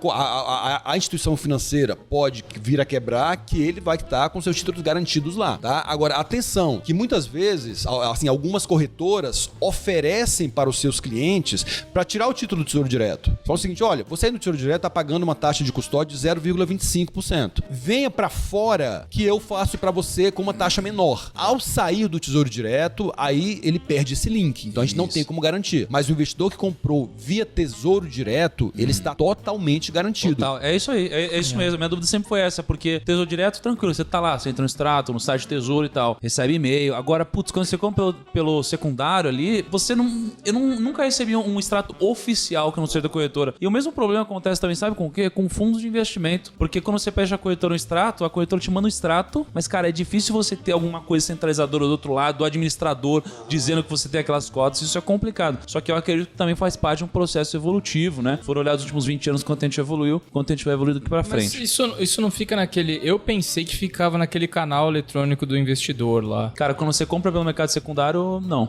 A instituição financeira pode vir a quebrar, que ele vai estar com seus títulos garantidos lá. Tá? Agora, atenção, que muitas vezes, assim, algumas corretoras oferecem para os seus clientes para tirar o título do Tesouro Direto. Fala o seguinte, olha, você aí no Tesouro Direto está pagando uma taxa de custódia de 0,25%. Venha para fora que eu faço para você com uma taxa menor. Ao sair do Tesouro Direto, aí ele perde esse link. Então a gente não tem como garantir. Mas o investidor que comprou via Tesouro Direto, ele está totalmente garantido. Total. É isso aí, é isso mesmo. Minha dúvida sempre foi essa, porque Tesouro Direto, tranquilo, você tá lá, você entra no extrato, no site Tesouro e tal, recebe e-mail. Agora, putz, quando você compra pelo secundário ali, você não... Eu nunca recebi um extrato oficial que não seja da corretora. E o mesmo problema acontece também, sabe com o quê? Com fundos de investimento. Porque quando você pede a corretora um extrato, a corretora te manda um extrato, mas, cara, é difícil você ter alguma coisa centralizadora do outro lado, do administrador, dizendo que você tem aquelas cotas. Isso é complicado. Só que eu acredito que também faz parte de um processo evolutivo, né? Foram olhados os últimos 20 anos quanto a gente evoluiu, quanto a gente vai evoluir daqui pra frente. Mas isso não fica naquele... Eu pensei que ficava naquele canal eletrônico do investidor lá. Cara, quando você compra pelo mercado secundário, não.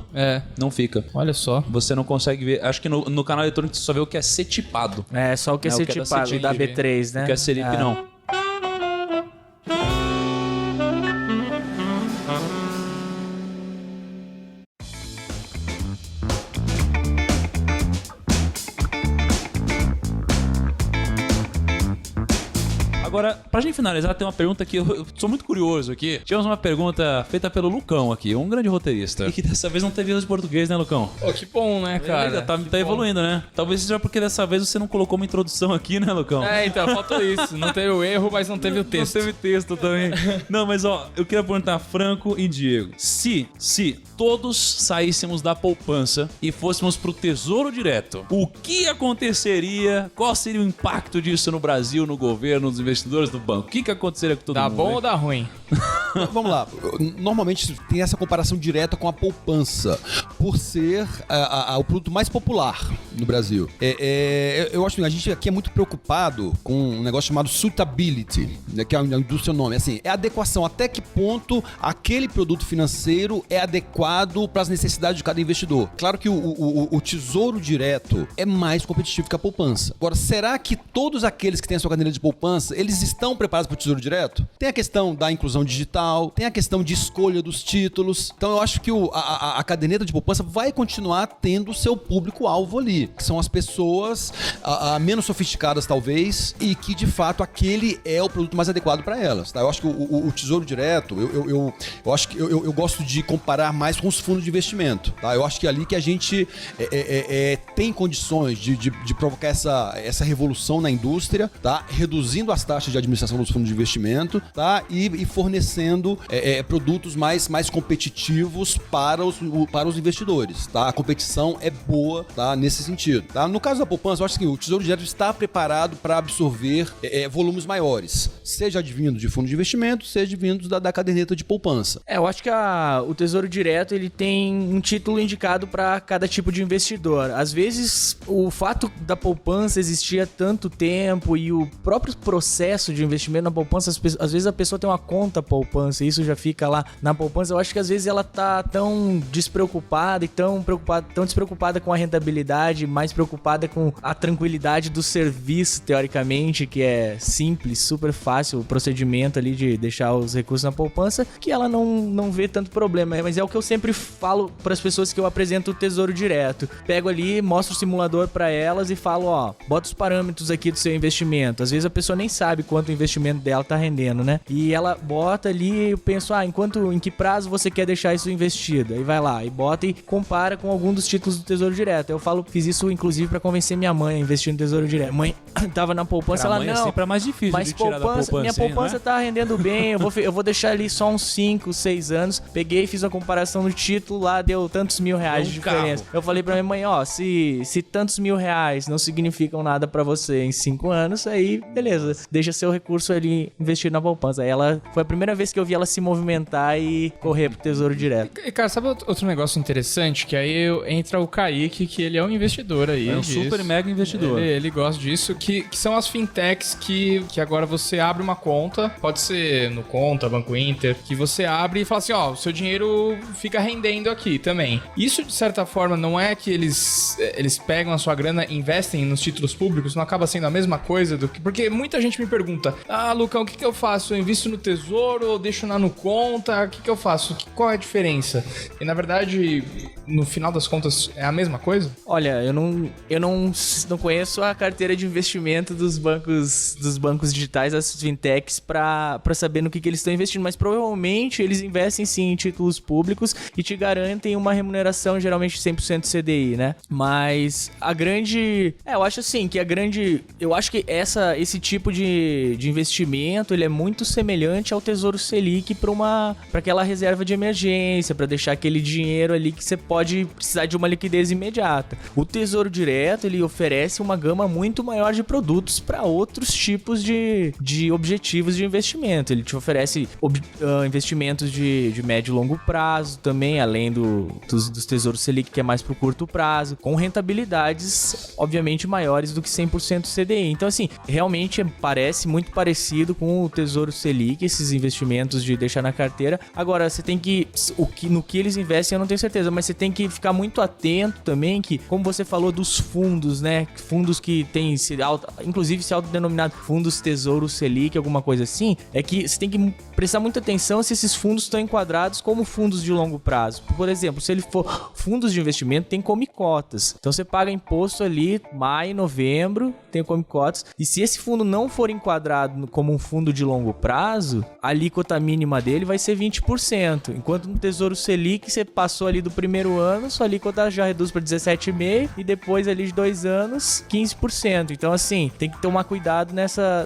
Não fica. Olha só. Você não consegue ver. Acho que no canal eletrônico você só vê o que é ser tipado. É, só o que é ser tipado, da B3, né? O que é Selic, não. Agora, pra gente finalizar, tem uma pergunta que eu sou muito curioso aqui. Tivemos uma pergunta feita pelo Lucão aqui, um grande roteirista. E que dessa vez não teve erro de português, né, Lucão? Pô, que bom, né, cara? Tá evoluindo, né? Talvez seja porque dessa vez você não colocou uma introdução aqui, né, Lucão? Então, faltou isso. Não teve o erro, mas não teve o texto. Não teve texto também. Não, mas ó, eu queria perguntar a Franco e Diego. Se todos saíssemos da poupança e fôssemos pro Tesouro Direto, o que aconteceria? Qual seria o impacto disso no Brasil, no governo, nos investidores do banco? O que aconteceria com todo mundo? Dá bom ou dá ruim? Vamos lá. Normalmente tem essa comparação direta com a poupança, por ser o produto mais popular no Brasil. Eu acho que a gente aqui é muito preocupado com um negócio chamado suitability, né, que é a indústria nome. Assim, é adequação. Até que ponto aquele produto financeiro é adequado para as necessidades de cada investidor. Claro que o Tesouro Direto é mais competitivo que a poupança. Agora, será que todos aqueles que têm a sua caderneta de poupança, eles estão preparados para o Tesouro Direto? Tem a questão da inclusão digital, tem a questão de escolha dos títulos. Então eu acho que a caderneta de poupança vai continuar tendo o seu público-alvo ali, que são as pessoas menos sofisticadas talvez, e que de fato aquele é o produto mais adequado para elas. Tá? Eu acho que o Tesouro Direto, eu acho que eu gosto de comparar mais com os fundos de investimento. Tá? Eu acho que é ali que a gente tem condições de provocar essa revolução na indústria, tá? Reduzindo as taxas de administração dos fundos de investimento, tá? E fornecendo produtos mais competitivos para os investidores. Tá? A competição é boa, tá? Nesse sentido. Tá? No caso da poupança, eu acho que o Tesouro Direto está preparado para absorver volumes maiores, seja advindos de fundos de investimento, seja advindos da caderneta de poupança. Eu acho que o Tesouro Direto ele tem um título indicado para cada tipo de investidor. Às vezes, o fato da poupança existir há tanto tempo e o próprio processo de investimento na poupança, às vezes a pessoa tem uma conta poupança e isso já fica lá na poupança. Eu acho que às vezes ela tá tão despreocupada e tão despreocupada com a rentabilidade, mais preocupada com a tranquilidade do serviço, teoricamente, que é simples, super fácil o procedimento ali de deixar os recursos na poupança, que ela não vê tanto problema. Mas é o que eu sempre falo para as pessoas que eu apresento o Tesouro Direto. Pego ali, mostro o simulador para elas e falo, ó, bota os parâmetros aqui do seu investimento. Às vezes a pessoa nem sabe quanto o investimento dela tá rendendo, né? E ela bota ali e eu penso, em que prazo você quer deixar isso investido? Aí vai lá e bota e compara com algum dos títulos do Tesouro Direto. Eu fiz isso, inclusive, pra convencer minha mãe a investir no Tesouro Direto. Mãe tava na poupança, ela não. Sempre é mais difícil Mas de tirar da poupança. minha poupança tá rendendo bem, eu vou deixar ali só uns 5, 6 anos. Peguei, fiz uma comparação no título, lá deu tantos mil reais de diferença. Eu falei pra minha mãe, ó, se tantos R$1.000 não significam nada pra você em 5 anos, aí beleza, deixa seu recurso ali investido na poupança. Aí ela, foi a primeira vez que eu vi ela se movimentar e correr pro Tesouro Direto. E, cara, sabe outro negócio interessante? Que aí entra o Kaique, que ele é um investidor aí. É um disso. super mega investidor. Ele gosta disso, que são as fintechs que agora você abre uma conta, pode ser no Conta, Banco Inter, que você abre e fala assim, ó, o seu dinheiro fica rendendo aqui também. Isso, de certa forma, não é que eles pegam a sua grana e investem nos títulos públicos, não acaba sendo a mesma coisa do que... Porque muita gente me pergunta, Lucão, o que eu faço? Eu invisto no Tesouro ou deixo no Conta? O que eu faço? Qual é a diferença? E, na verdade, no final das contas, é a mesma coisa? Olha, eu não conheço a carteira de investimento dos bancos digitais, as fintechs, pra saber no que eles estão investindo, mas provavelmente eles investem sim em títulos públicos e te garantem uma remuneração geralmente 100% CDI, né? Mas a grande... eu acho assim, que eu acho que esse tipo de investimento, ele é muito semelhante ao Tesouro Selic pra aquela reserva de emergência, pra deixar aquele dinheiro ali que você pode precisar de uma liquidez imediata. O Tesouro Direto, ele oferece uma gama muito maior de produtos para outros tipos de objetivos de investimento. Ele te oferece investimentos de médio e longo prazo também, além dos Tesouros Selic, que é mais pro curto prazo, com rentabilidades, obviamente, maiores do que 100% CDI. Então, assim, realmente parece muito parecido com o Tesouro Selic, esses investimentos de deixar na carteira. Agora, você tem que... no que eles investem, eu não tenho certeza, mas você tem que ficar muito atento também, que, como você falou dos fundos, né? Fundos que tem, inclusive se autodenominado fundos Tesouro Selic, alguma coisa assim, é que você tem que prestar muita atenção se esses fundos estão enquadrados como fundos de longo prazo. Por exemplo, se ele for fundos de investimento, tem come cotas. Então você paga imposto ali maio, novembro, tem come cotas. E se esse fundo não for enquadrado como um fundo de longo prazo, a alíquota mínima dele vai ser 20%. Enquanto no Tesouro Selic, você passou ali do primeiro ano, sua alíquota já reduz para 17,5% e depois ali de 2 anos, 15%. Então, assim, tem que tomar cuidado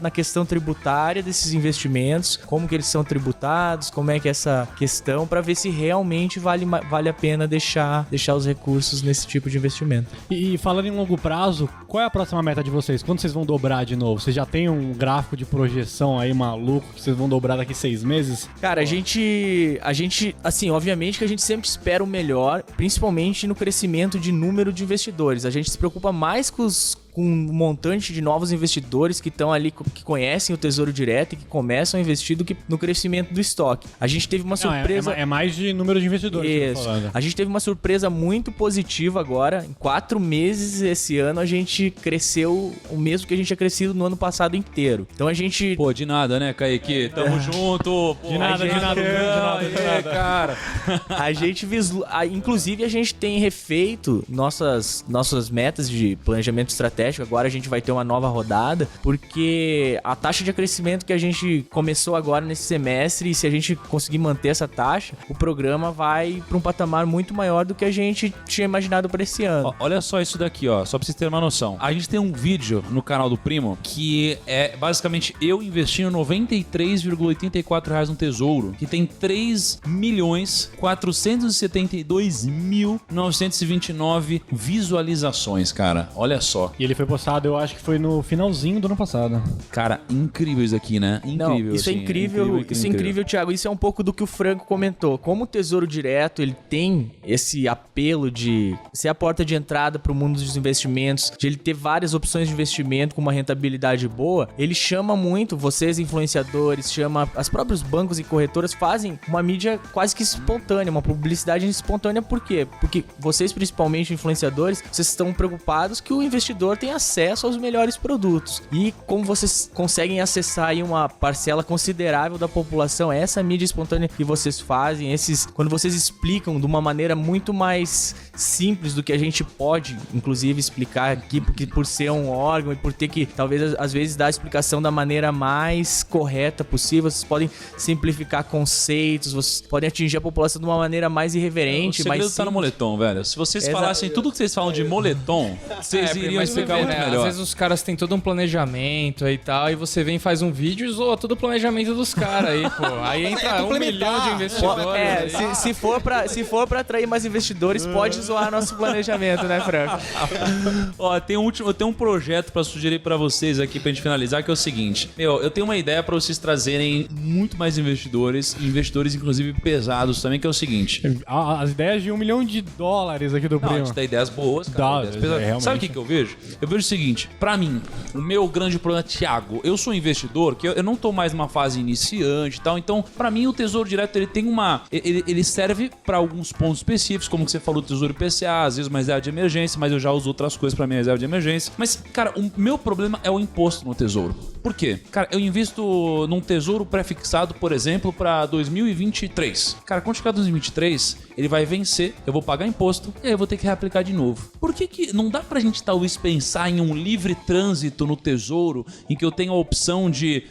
na questão tributária desses investimentos, como que eles são tributados, como é que é essa questão, para ver se realmente vale a pena deixar os recursos nesse tipo de investimento. E falando em longo prazo, qual é a próxima meta de vocês? Quando vocês vão dobrar de novo? Vocês já tem um gráfico de projeção aí maluco que vocês vão dobrar daqui 6 meses? Cara, a gente, assim, obviamente que a gente sempre espera o melhor, principalmente no crescimento de número de investidores. A gente se preocupa mais com um montante de novos investidores que estão ali, que conhecem o Tesouro Direto e que começam a investir do que no crescimento do estoque. A gente teve uma surpresa... É mais de número de investidores. Isso. A gente teve uma surpresa muito positiva agora. Em 4 meses esse ano, a gente cresceu o mesmo que a gente tinha crescido no ano passado inteiro. Então a gente... Pô, de nada, né, Kaique? Tamo junto. Pô, de nada, cara. A gente inclusive, a gente tem refeito nossas metas de planejamento estratégico. Agora a gente vai ter uma nova rodada, porque a taxa de crescimento que a gente começou agora nesse semestre, e se a gente conseguir manter essa taxa, o programa vai para um patamar muito maior do que a gente tinha imaginado para esse ano. Olha só isso daqui, ó, só pra vocês terem uma noção. A gente tem um vídeo no canal do Primo que é basicamente eu investindo R$93,84 no Tesouro, que tem 3.472.929 visualizações, cara. Olha só. E ele foi postado, eu acho que foi no finalzinho do ano passado. Cara, incrível isso aqui, né? Incrível. Não, isso assim, é incrível, isso é incrível, Thiago. Isso é um pouco do que o Franco comentou. Como o Tesouro Direto, ele tem esse apelo de ser a porta de entrada para o mundo dos investimentos, de ele ter várias opções de investimento com uma rentabilidade boa, ele chama muito vocês, influenciadores, chama os próprios bancos e corretoras, fazem uma mídia quase que espontânea, uma publicidade espontânea. Por quê? Porque vocês, principalmente influenciadores, vocês estão preocupados que o investidor tem acesso aos melhores produtos. E como vocês conseguem acessar aí uma parcela considerável da população, essa mídia espontânea que vocês fazem, quando vocês explicam de uma maneira muito mais simples do que a gente pode, inclusive, explicar aqui, porque por ser um órgão e por ter que, talvez, às vezes, dar a explicação da maneira mais correta possível, vocês podem simplificar conceitos, vocês podem atingir a população de uma maneira mais irreverente, O segredo tá no moletom, velho. Se vocês falassem tudo que vocês falam de moletom, vocês iriam explicar muito melhor. Às vezes os caras têm todo um planejamento aí e tal, e você vem, faz um vídeo e zoa todo o planejamento dos caras aí, pô. Aí entra 1 milhão de investidores. Se for pra atrair mais investidores, pode zoar nosso planejamento, né, Franco? Ó, eu tenho um projeto pra sugerir pra vocês aqui pra gente finalizar, que é o seguinte. Eu tenho uma ideia pra vocês trazerem muito mais investidores, inclusive pesados também, que é o seguinte. As ideias de $1 milhão aqui do Não, a primo. gente tem ideias boas, cara. Ideias pesadas. realmente. Sabe o que eu vejo? Eu vejo o seguinte, pra mim, o meu grande problema, Thiago, eu sou um investidor, que eu não tô mais numa fase iniciante e tal, então, pra mim, o Tesouro Direto, ele tem ele serve pra alguns pontos específicos, como que você falou, Tesouro IPCA, às vezes uma reserva de emergência, mas eu já uso outras coisas pra minha reserva de emergência. Mas, cara, o meu problema é o imposto no Tesouro. Por quê? Cara, eu invisto num Tesouro pré-fixado, por exemplo, pra 2023. Cara, quando chegar 2023, ele vai vencer, eu vou pagar imposto e aí eu vou ter que reaplicar de novo. Por que não dá pra gente talvez pensar em um livre trânsito no Tesouro, em que eu tenho a opção de